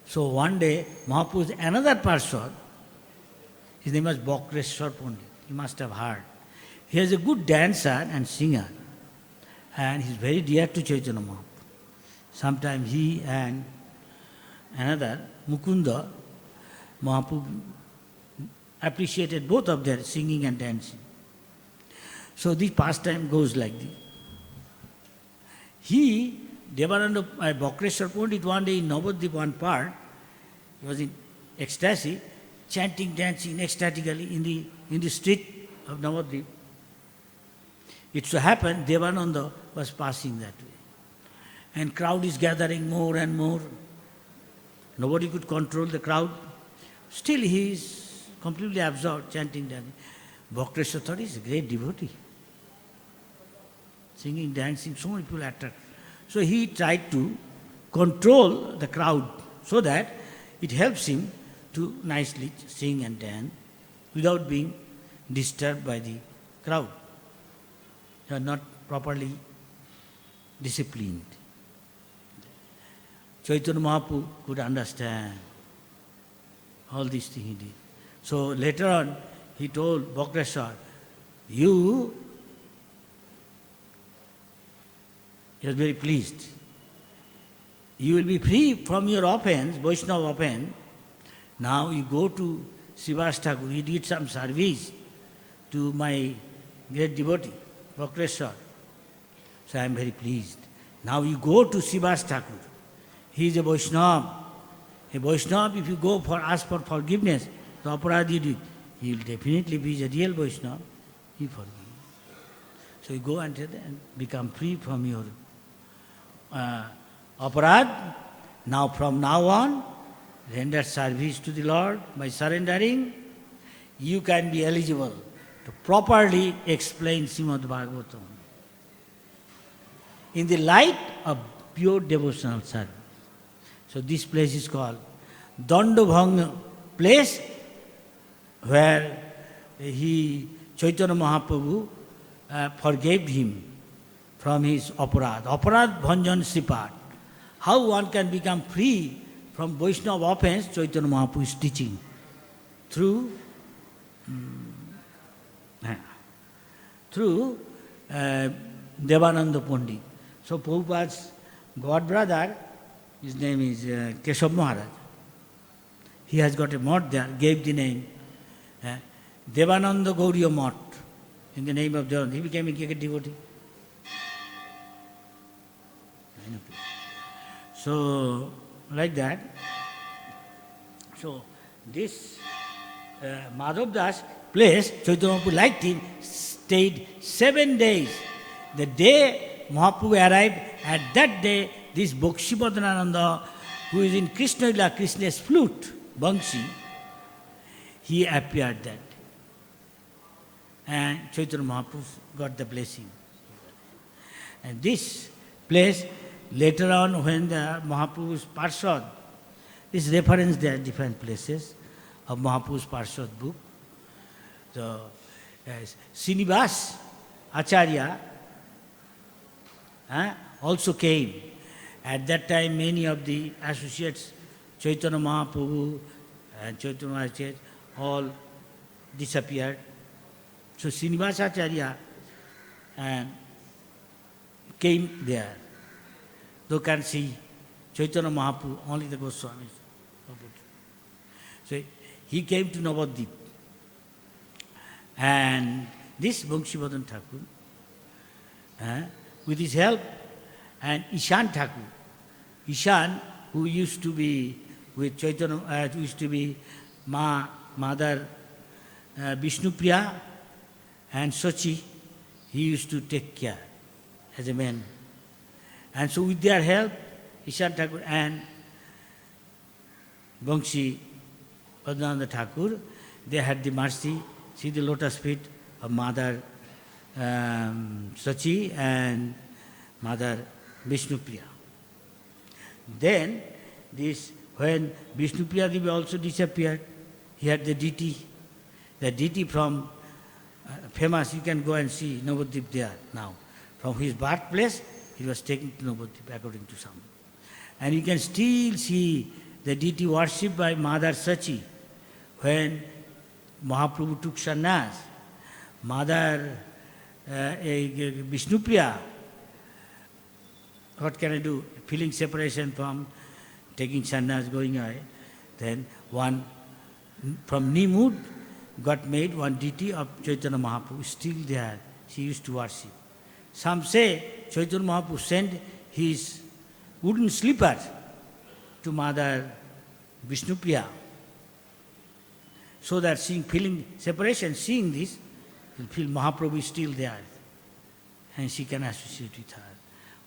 So one day, Mahaprabhu's another person, his name was Bokreshwar Pandit, he must have heard. He is a good dancer and singer, and he is very dear to Chaitanya Mahaprabhu. Sometimes he and another, Mukunda, Mahaprabhu appreciated both of their singing and dancing. So this pastime goes like this. He, Devananda Bhakreshwar Pandit, one day in Navadvip, one part, he was in ecstasy, chanting, dancing ecstatically in the street of Navadvip. It so happened Devananda was passing that way. And crowd is gathering more and more. Nobody could control the crowd. Still he is completely absorbed, chanting, dancing. Bhakreshwar thought he's a great devotee. Singing, dancing, so many people attract. So he tried to control the crowd so that it helps him to nicely sing and dance without being disturbed by the crowd. They are not properly disciplined. Chaitanya Mahaprabhu could understand all these things he did. So later on, he told Bhakreshwar, he was very pleased. You will be free from your offense, Vaishnava offense. Now you go to Srivas Thakur, he did some service to my great devotee, Bhakreshwar. So I am very pleased. Now you go to Srivas Thakur. He is a Vaishnava. A Vaishnava, if you go for ask for forgiveness, the aparad you did, he will definitely be a real Vaishnava. He forgives. So you go and become free from your aparad. Now from now on, render service to the Lord by surrendering. You can be eligible to properly explain Srimad Bhagavatam in the light of pure devotional service. So this place is called Dandabhanga place, where Chaitanya Mahaprabhu forgave him from his aparad. Aparad Bhanjan Sripat. How one can become free from Vaishnava offense, Chaitanya Mahaprabhu is teaching through Devananda Pandit. So Prabhupada's god brother, his name is Keshav Maharaj. He has got a mott there, gave the name Devananda Gauriya Mott, in the name of Devananda. He became a devotee. So, like that. So, this Madhav Das place, Chaitanya Mahaprabhu liked him, stayed 7 days. The day Mahaprabhu arrived, at that day, this Bhakshivadananda, who is in Krishna Lila, Krishna's flute, Bangsi, he appeared that day. And Chaitanya Mahaprabhu got the blessing. And this place, later on when the Mahaprabhu's Parshad, this reference there are different places of Mahaprabhu's Parshad book. So, Srinivas Acharya also came. At that time, many of the associates, Chaitanya Mahaprabhu and Chaitanya Maharaj, all disappeared. So Srinivas Acharya came there. Thou can see Chaitanya Mahaprabhu, only the Goswamis. So he came to Navadvip. And this Bhangshivadan Thakur, with his help, and Ishan Thakur, Ishan, who used to be with Chaitanya, who used to be Mother Vishnupriya and Sachi, he used to take care as a man. And so with their help, Ishan Thakur and Bangshi Padmananda Thakur, they had the mercy, see the lotus feet of Mother Sachi and Mother Vishnupriya. Then, when Vishnupriya Devi also disappeared, he had the deity from, famous, you can go and see Navadvip there now. From his birthplace, he was taken to Navadvip according to some. And you can still see the deity worshipped by Mother Sachi. When Mahaprabhu took sannyas, Mother Vishnupriya, what can I do? Feeling separation from taking sannyas, going away. Then one from Nimud got made one deity of Chaitanya Mahaprabhu, still there. She used to worship. Some say Chaitanya Mahaprabhu sent his wooden slippers to Mother Vishnupriya, so that feeling separation, seeing this, will feel Mahaprabhu is still there, and she can associate with her.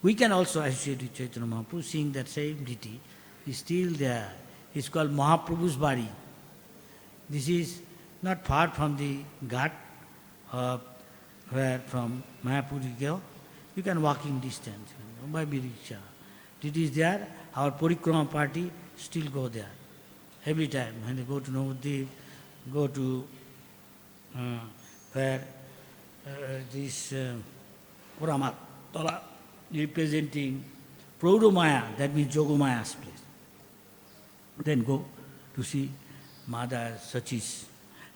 We can also associate with Chaitanya Mahaprabhu, seeing that same deity is still there. It's called Mahaprabhu's body. This is not far from the Ghat, where from Mayapur you go. You can walk in distance, by rickshaw. It is there. Our Parikrama party still go there. Every time when they go to Navadvip, go to where this Puramatala representing Praudamaya, that means Jogamaya's place. Then go to see Mother Sachi's,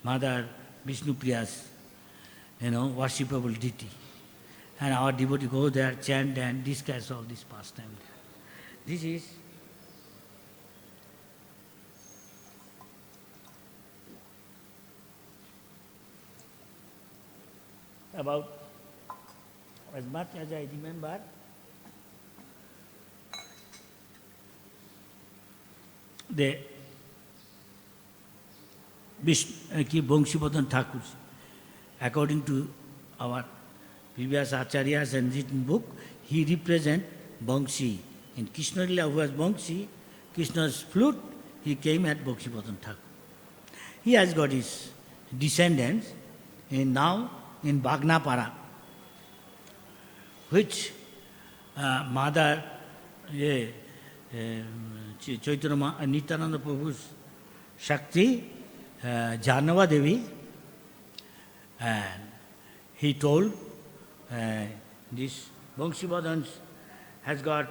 Mother Vishnupriya's, worshipable deity. And our devotee go there, chant and discuss all this pastime there. This is about, as much as I remember, the Bhangshipadhan Thakur, according to our previous acharyas and written book, he represents Bangshi. In Krishna Lila, who was Bangshi, Krishna's flute, he came at Bhangshipadhan Thakur. He has got his descendants now in Bhagnapara, which Mother Chaitanya Nityananda Prabhu's Shakti, Janava Devi, and he told this Bhangshipadhan has got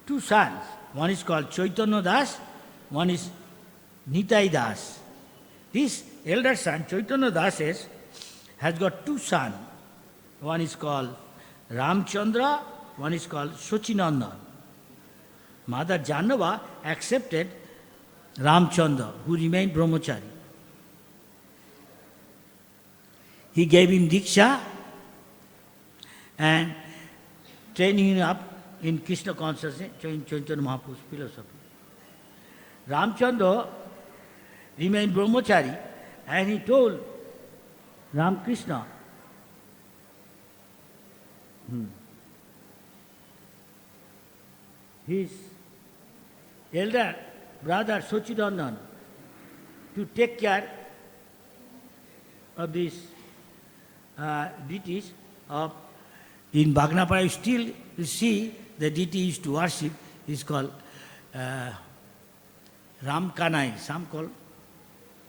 two sons. One is called Chaitanya Das, one is Nitai Das. This elder son, Chaitanya Das, has got two sons. One is called Ramchandra, one is called Sachinandan. Mother Janava accepted Ramchandra, who remained brahmachari. He gave him Diksha and training him up in Krishna consciousness, Chaitanya Mahaprabhu's philosophy. Ramchandra remained brahmachari, and he told Ramakrishna, his elder brother Sachidandan, to take care of these deities of in Bhagnapara. You still see the deity used to worship is called Ramkanai, some call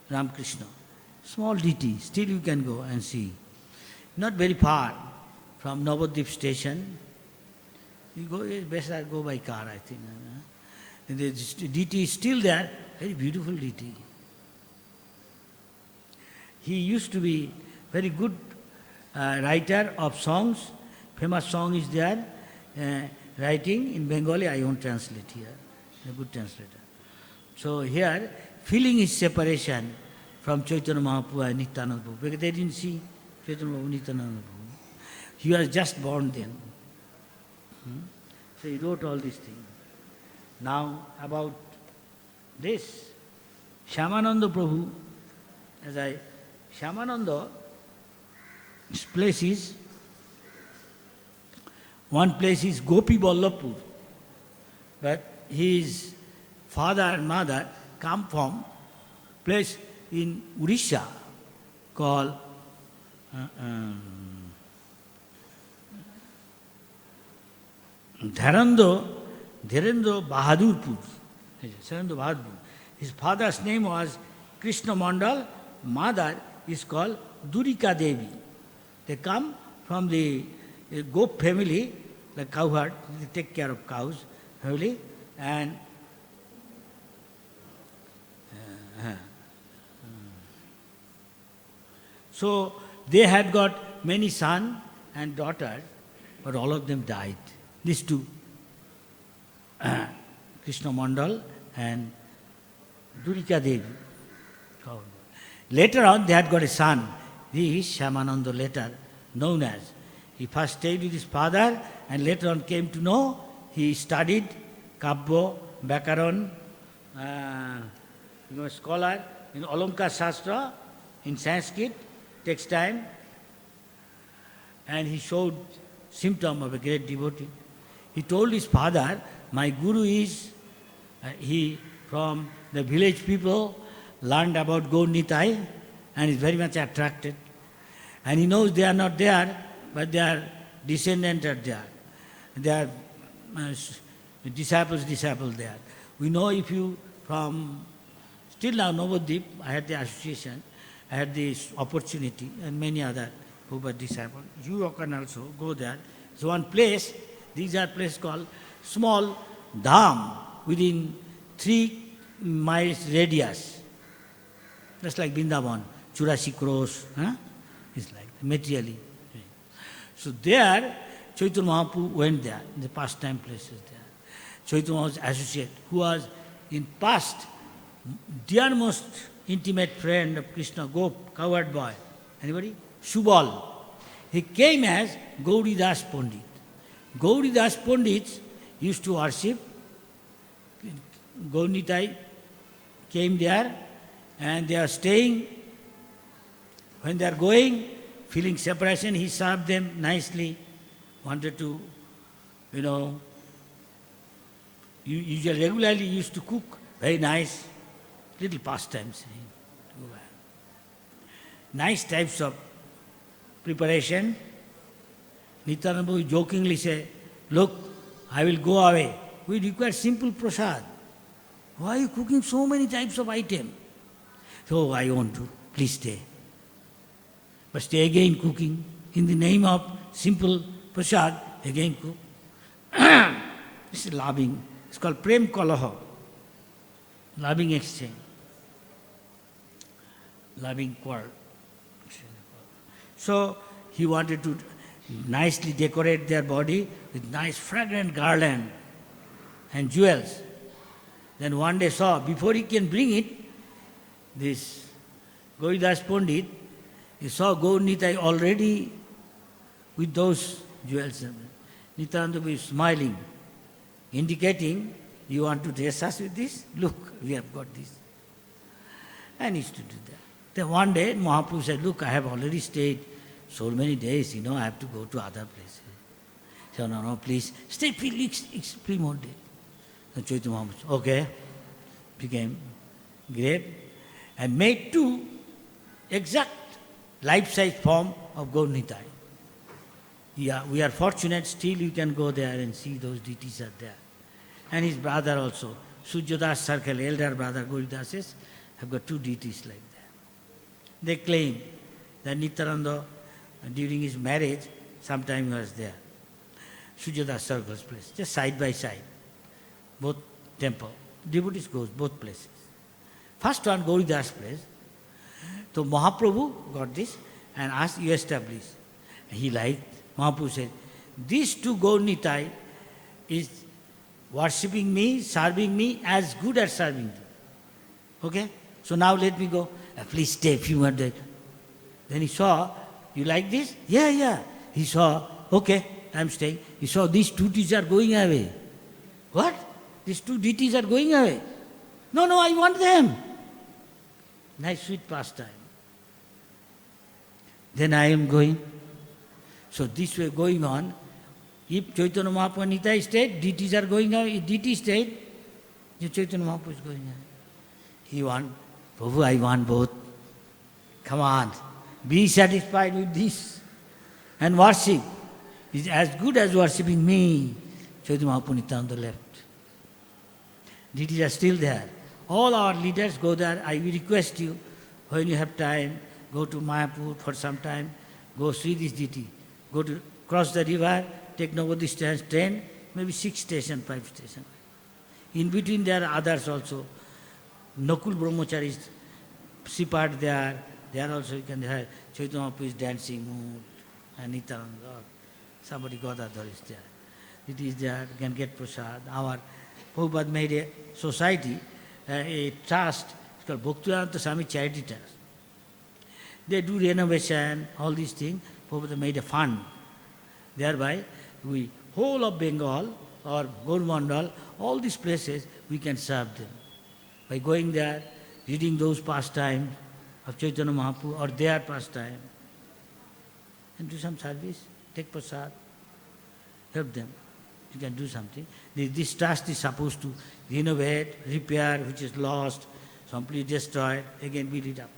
Ramakrishna. Small deity, still you can go and see. Not very far from Navadvip station. You go, it's better go by car, I think. The deity is still there, very beautiful deity. He used to be very good writer of songs. Famous song is there, writing in Bengali. I won't translate here. A good translator. So here, feeling his separation from Chaitanya Mahaprabhu and Nityananda Prabhu, because they didn't see Chaitanya Mahaprabhu, Nityananda Prabhu. He was just born then. So he wrote all these things. Now about this, Shyamananda Prabhu, Shyamananda, his place is, one place is Gopi Vallabhpur, but his father and mother come from place in Odisha called Dharendra Bahadurpur. Dharendra Bahadurpur. His father's name was Krishna Mandal, mother is called Durika Devi. They come from the Gop family, the cowherd, they take care of cows family, and so they had got many sons and daughters, but all of them died. These two, Krishna Mandal and Durika Devi. Later on, they had got a son. This is Shyamananda later known as. He first stayed with his father and later on came to know. He studied Kabbo, Bakaran, scholar in Alamkar Shastra, in Sanskrit, takes time. And he showed symptom of a great devotee. He told his father, my guru is, he from the village people, learned about Gaur Nitai and is very much attracted. And he knows they are not there, but their descendants are there. Their disciples there. We know if you from, still now Navadip, I had the association, I had this opportunity and many other who were disciples. You can also go there. It's one place, these are places called small dham within 3 miles radius. Just like Vrindavan, 84 crores, it's like materially. So there, Chaitanya Mahaprabhu went there, in the pastime places there. Chaitanya Mahaprabhu's associate, who was in past dearmost intimate friend of Krishna, Gop, coward boy. Anybody? Subal. He came as Gauridas Pandit. Gauridas Pandits used to worship. Gaur Nitai came there and they are staying. When they are going, feeling separation, he served them nicely, wanted to, usually regularly used to cook, very nice, little pastimes. Nice types of preparation. Nityananda Prabhu jokingly say, look, I will go away. We require simple prasad. Why are you cooking so many types of items? So I want to, please stay. But stay again cooking. In the name of simple prasad, again cook. This is loving. It's called Prem Kalaha. Loving exchange. Loving quarrel. So he wanted to nicely decorate their body with nice fragrant garland and jewels. Then one day saw, before he can bring it, this Gauridas Pandit, he saw Gaur Nitai already with those jewels. Nityananda was smiling, indicating, you want to dress us with this? Look, we have got this. And he used to do that. Then one day Mahaprabhu said, look, I have already stayed so many days, I have to go to other places. He said, no, please, stay 3 more days. So Chaitanya Mahaprabhu said, okay, became great and made 2 exact life-size form of Gaur Nitai. Yeah, we are fortunate, still you can go there and see those deities are there. And his brother also, Suryadas Circle, elder brother Gauridases, have got 2 deities like that. They claim that Nityananda, during his marriage, sometime was there. Suryadas Circle's place, just side by side, both temple. Devotees goes both places. First one, Gauridas place. So Mahaprabhu got this and asked, you establish. He liked. Mahaprabhu said, these 2 Gaur Nitai is worshipping me, serving me as good as serving you. Okay? So now let me go. Please stay a few more days. Then he saw, you like this? Yeah. He saw, okay, I'm staying. He saw these 2 deities are going away. What? These 2 deities are going away? No, I want them. Nice sweet pastime. Then I am going. So this way going on, if Chaitanya Mahaprabhu Nitai stayed, deities are going away. If deity stayed, Chaitanya Mahaprabhu is going away. He want, Prabhu, I want both. Come on, be satisfied with this. And worship is as good as worshipping me. Chaitanya Mahaprabhu Nityananda left. Deities are still there. All our leaders go there. I will request you, when you have time, go to Mayapur for some time, go see this deity. Go to cross the river, take Navadip train, maybe 6 stations, 5 stations. In between there are others also. Nakul Brahmachari's Sipad there, there also you can hear Chaitanya Mahaprabhu is dancing mood, and Nityananda, somebody Gadadhar is there. It is there, you can get prasad. Our Prabhupada made a society, a trust, it's called Bhaktivedanta Swami Charity Trust. They do renovation, all these things. Prabhupada made a fund. Thereby, we, whole of Bengal or Gaur-Mandal, all these places, we can serve them. By going there, reading those pastimes of Chaitanya Mahaprabhu or their pastime, and do some service, take prasad, help them. You can do something. This trust is supposed to renovate, repair, which is lost, completely destroyed, again build it up.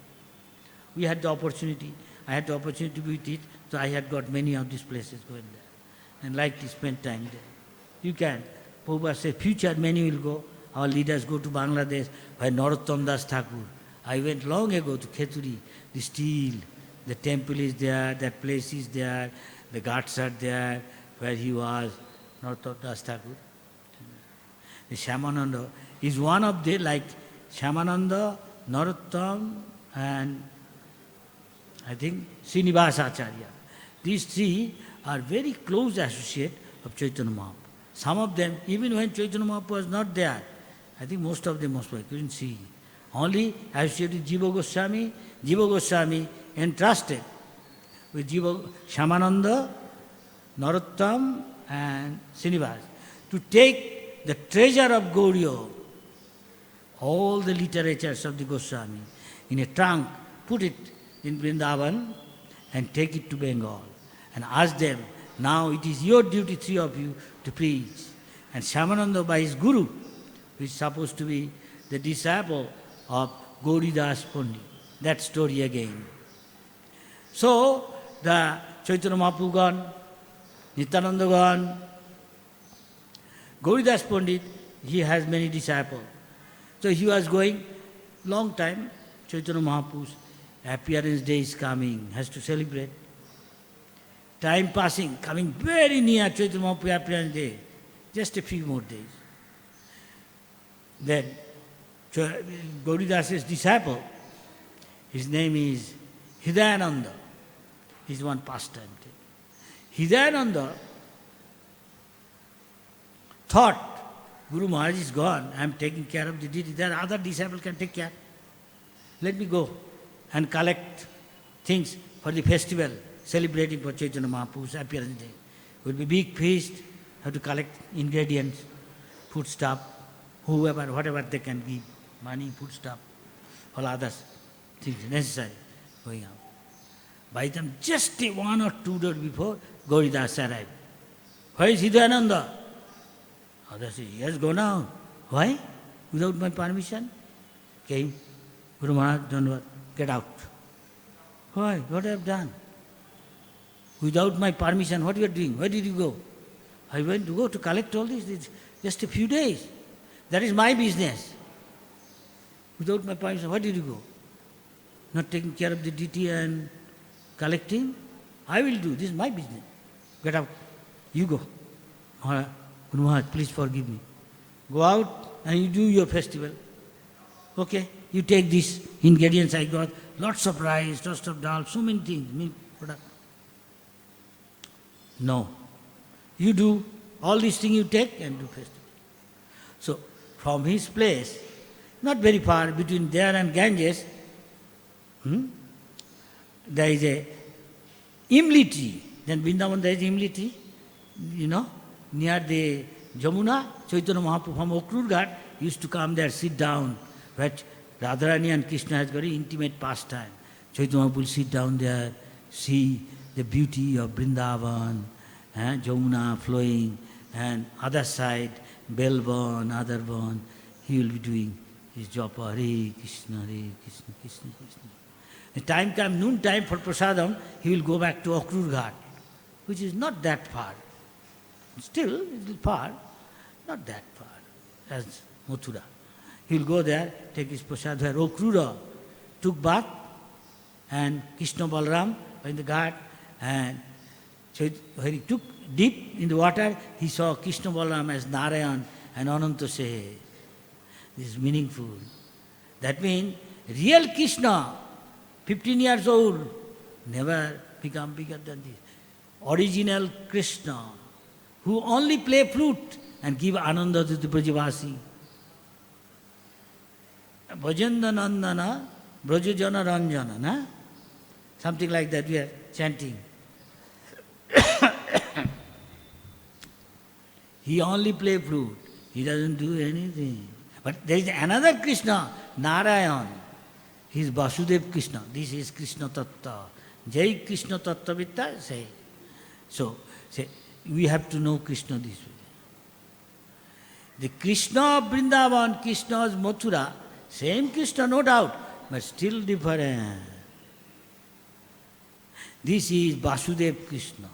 We had the opportunity, I had the opportunity to be with it, so I had got many of these places going there, and like to spend time there. You can. Prabhupada said, future many will go. Our leaders go to Bangladesh, where Narottam Das Thakur. I went long ago to Kheturi, the steel, the temple is there, that place is there, the ghats are there, where he was, Narottam Das Thakur. The Shyamananda is one of the, like Shyamananda, Narottam, and I think Srinivas Acharya. These three are very close associates of Chaitanya Mahaprabhu. Some of them, even when Chaitanya Mahaprabhu was not there, I think most of them I couldn't see. Only associated with Jiva Goswami. Jiva Goswami entrusted with Shyamananda, Narottam and Srinivas to take the treasure of Gauriya, all the literatures of the Goswami, in a trunk, put it in Vrindavan and take it to Bengal and ask them, now it is your duty, three of you, to preach. And Shyamananda, by his guru, who is supposed to be the disciple of Gauridas Pandit. That story again. So, the Chaitanya Mahaprabhu gone, Nityananda gone, Gauridas Pandit, he has many disciples. So he was going, long time, Chaitanya Mahaprabhu's appearance day is coming, has to celebrate. Time passing, coming very near Chaitanya Mahaprabhu's appearance day, just a few more days. Then, Gauridas's disciple, his name is Hidayananda. He's one pastime. Hidayananda thought, Guru Maharaj is gone, I am taking care of the deity, there are other disciples can take care. Let me go and collect things for the festival, celebrating for Chaitanya Mahaprabhu's appearance day. It will be big feast, have to collect ingredients, food stuff, whoever, whatever they can give, money, food stuff, all others, things necessary, going out. By the time, just 1 or 2 days before, Gauridas arrived. Where is Hidayananda? Others say, yes, go now. Why? Without my permission? Came. Guru Maharaj, don't get out. Why? What I have done? Without my permission, what you are doing? Where did you go? I went to go to collect all this. It's just a few days. That is my business. Without my permission, where did you go? Not taking care of the deity and collecting? I will do. This is my business. Get out. You go. Guru Maharaj, please forgive me. Go out and you do your festival. Okay, you take these ingredients I got, lots of rice, lots of dal, so many things, milk, product. No. You do all these things you take and do festival. So, from his place, not very far, between there and Ganges, there is a Imli tree. Then Vrindavan there is Imli tree, near the Jamuna, Chaitanya Mahaprabhu from Okrur Ghat used to come there, sit down, where Radharani and Krishna has very intimate pastime. Chaitanya Mahaprabhu will sit down there, see the beauty of Vrindavan, Jamuna flowing, and other side, Belvan, other one, he will be doing his japa, Hare Krishna, Hare Krishna, Krishna Krishna. The time comes, noon time for prasadam, he will go back to Okrur Ghat, which is not that far. Still, it is far, not that far as Mathura. He will go there, take his prasad where Okrura took bath, and Krishna Balaram in the Ghat, and so when he took deep in the water, he saw Krishna Balaram as Narayan and Ananta Sehe. This is meaningful. That means real Krishna 15 years old, never become bigger than this. Original Krishna, who only play flute and give ananda to the Brajavasi. Bhajanda Nandana, Brajajana Ranjana, na? Something like that we are chanting. He only play flute. He doesn't do anything. But there is another Krishna, Narayan. He is Vasudev Krishna. This is Krishna Tattva. Jai Krishna Tattva Vitta, say. So, say, we have to know Krishna this way. The Krishna of Vrindavan, Krishna of Mathura, same Krishna, no doubt, but still different. This is Vasudev Krishna,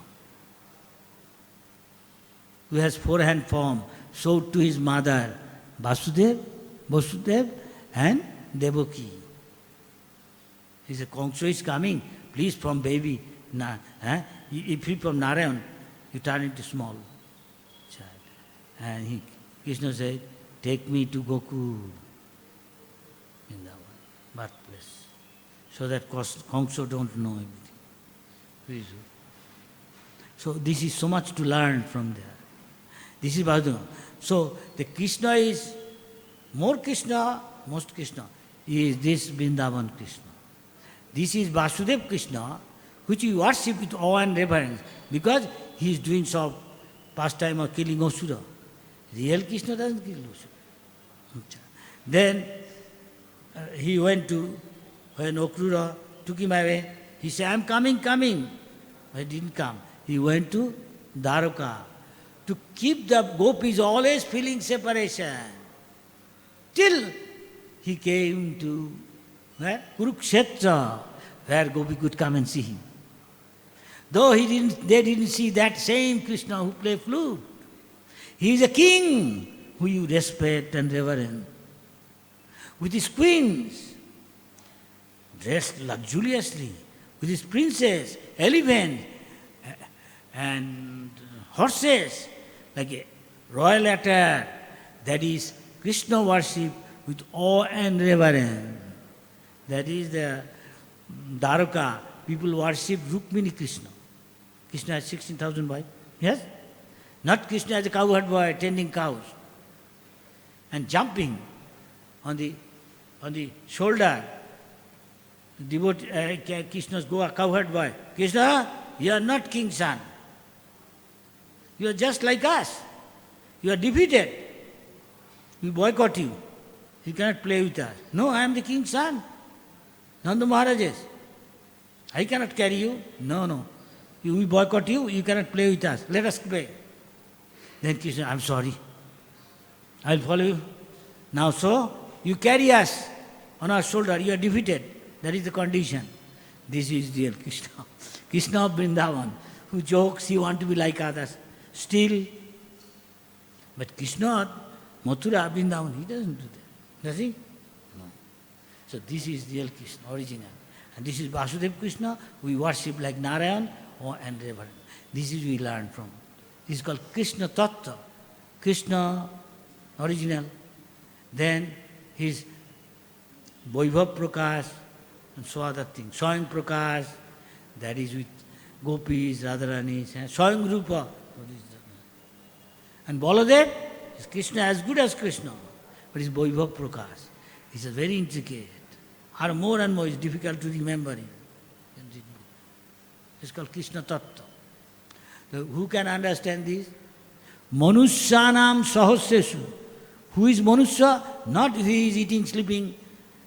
who has four-hand form, showed to his mother, Vasudev and Devaki. He said, Kongso is coming, please from baby. If you from Narayan, you turn into small child. And Krishna said, take me to Goku, Vrindavan, birthplace, so that Kongso don't know everything. So this is so much to learn from there. This is Bhagavatam. So the Krishna is more Krishna, most Krishna, is this Vrindavan Krishna. This is Vasudev Krishna, which we worship with awe and reverence, because he is doing some pastime of killing Asura. Real Krishna doesn't kill Asura. Then he went to, when Akrura took him away, he said, I'm coming. But he didn't come. He went to Dwaraka to keep the gopis always feeling separation. Till he came to where? Kurukshetra, where gopi could come and see him. Though they didn't see that same Krishna who play flute. He is a king who you respect and reverence. With his queens, dressed luxuriously, with his princess, elephants, and horses, like a royal attire. That is Krishna worship with awe and reverence. That is the Dwaraka. People worship Rukmini Krishna. Krishna has 16,000 wives. Yes? Not Krishna as a cowherd boy tending cows and jumping on the shoulder. Krishna's cowherd boy. Krishna, you are not king's son. You are just like us. You are defeated. We boycott you. You cannot play with us. No, I am the king's son. Nanda Maharaj's. I cannot carry you. No. We boycott you. You cannot play with us. Let us play. Then Krishna, I'm sorry. I'll follow you. Now so, you carry us on our shoulder. You are defeated. That is the condition. This is real Krishna. Krishna of Vrindavan, who jokes he wants to be like others. Still, but Krishna, Mathura, Vrindavan, he doesn't do that. Does he? No. So this is real Krishna, original. And this is Vasudev Krishna, we worship like Narayan and reverence. This is we learn from. This is called Krishna Tattva. Krishna, original. Then his Vaibhav Prakash and so other things. Swami Prakash, that is with gopis, Radharani, Swami Rupa. And Baladev is Krishna as good as Krishna, but his Vaibhav Prakash. It's very intricate. Or more and more, it's difficult to remember him. It's called Krishna Tattva. So who can understand this? Manusyanam sahasresu. Who is Manusya? Not he is eating, sleeping,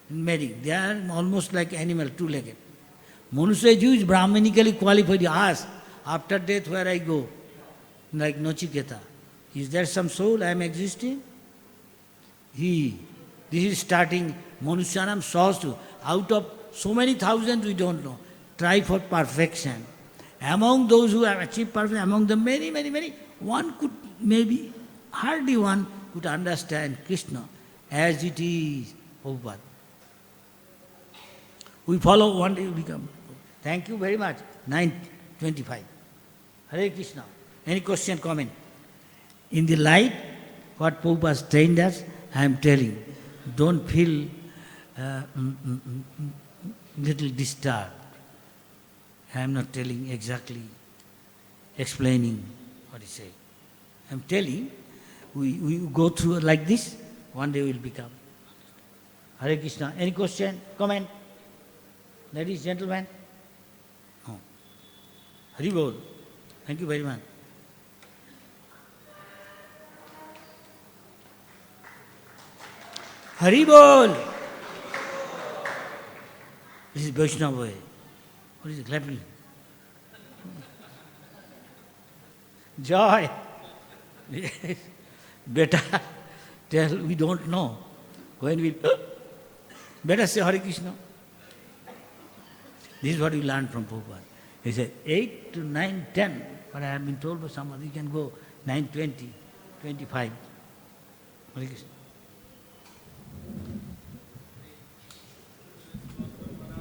marrying. They are almost like animal, two-legged. Manusya Jew is Brahmanically qualified. You ask, after death where I go? Like Nachiketa. Is there some soul I am existing? This is starting Manusyanam Sahasresu. Out of so many thousands we don't know. Try for perfection. Among those who have achieved perfection, among the many, one could maybe, hardly one could understand Krishna as it is. Prabhupada. We follow one day we become. Thank you very much. 9:25. Hare Krishna. Any question, comment? In the light, what Prabhupada trained us, I am telling. Don't feel little disturbed. I am not telling exactly, explaining what he said. I am telling, we go through like this, one day we will become. Hare Krishna. Any question, comment? Ladies, gentlemen? No. Hari Bol. Thank you very much. Hari Bol. This is Vaishnava way. What is it? Clapping. Joy. Yes. Better tell we don't know. When we better say Hare Krishna. This is what we learned from Prabhupada. He said 8 to 9, 10. But I have been told by somebody you can go 9, 20, 25. Hare Krishna.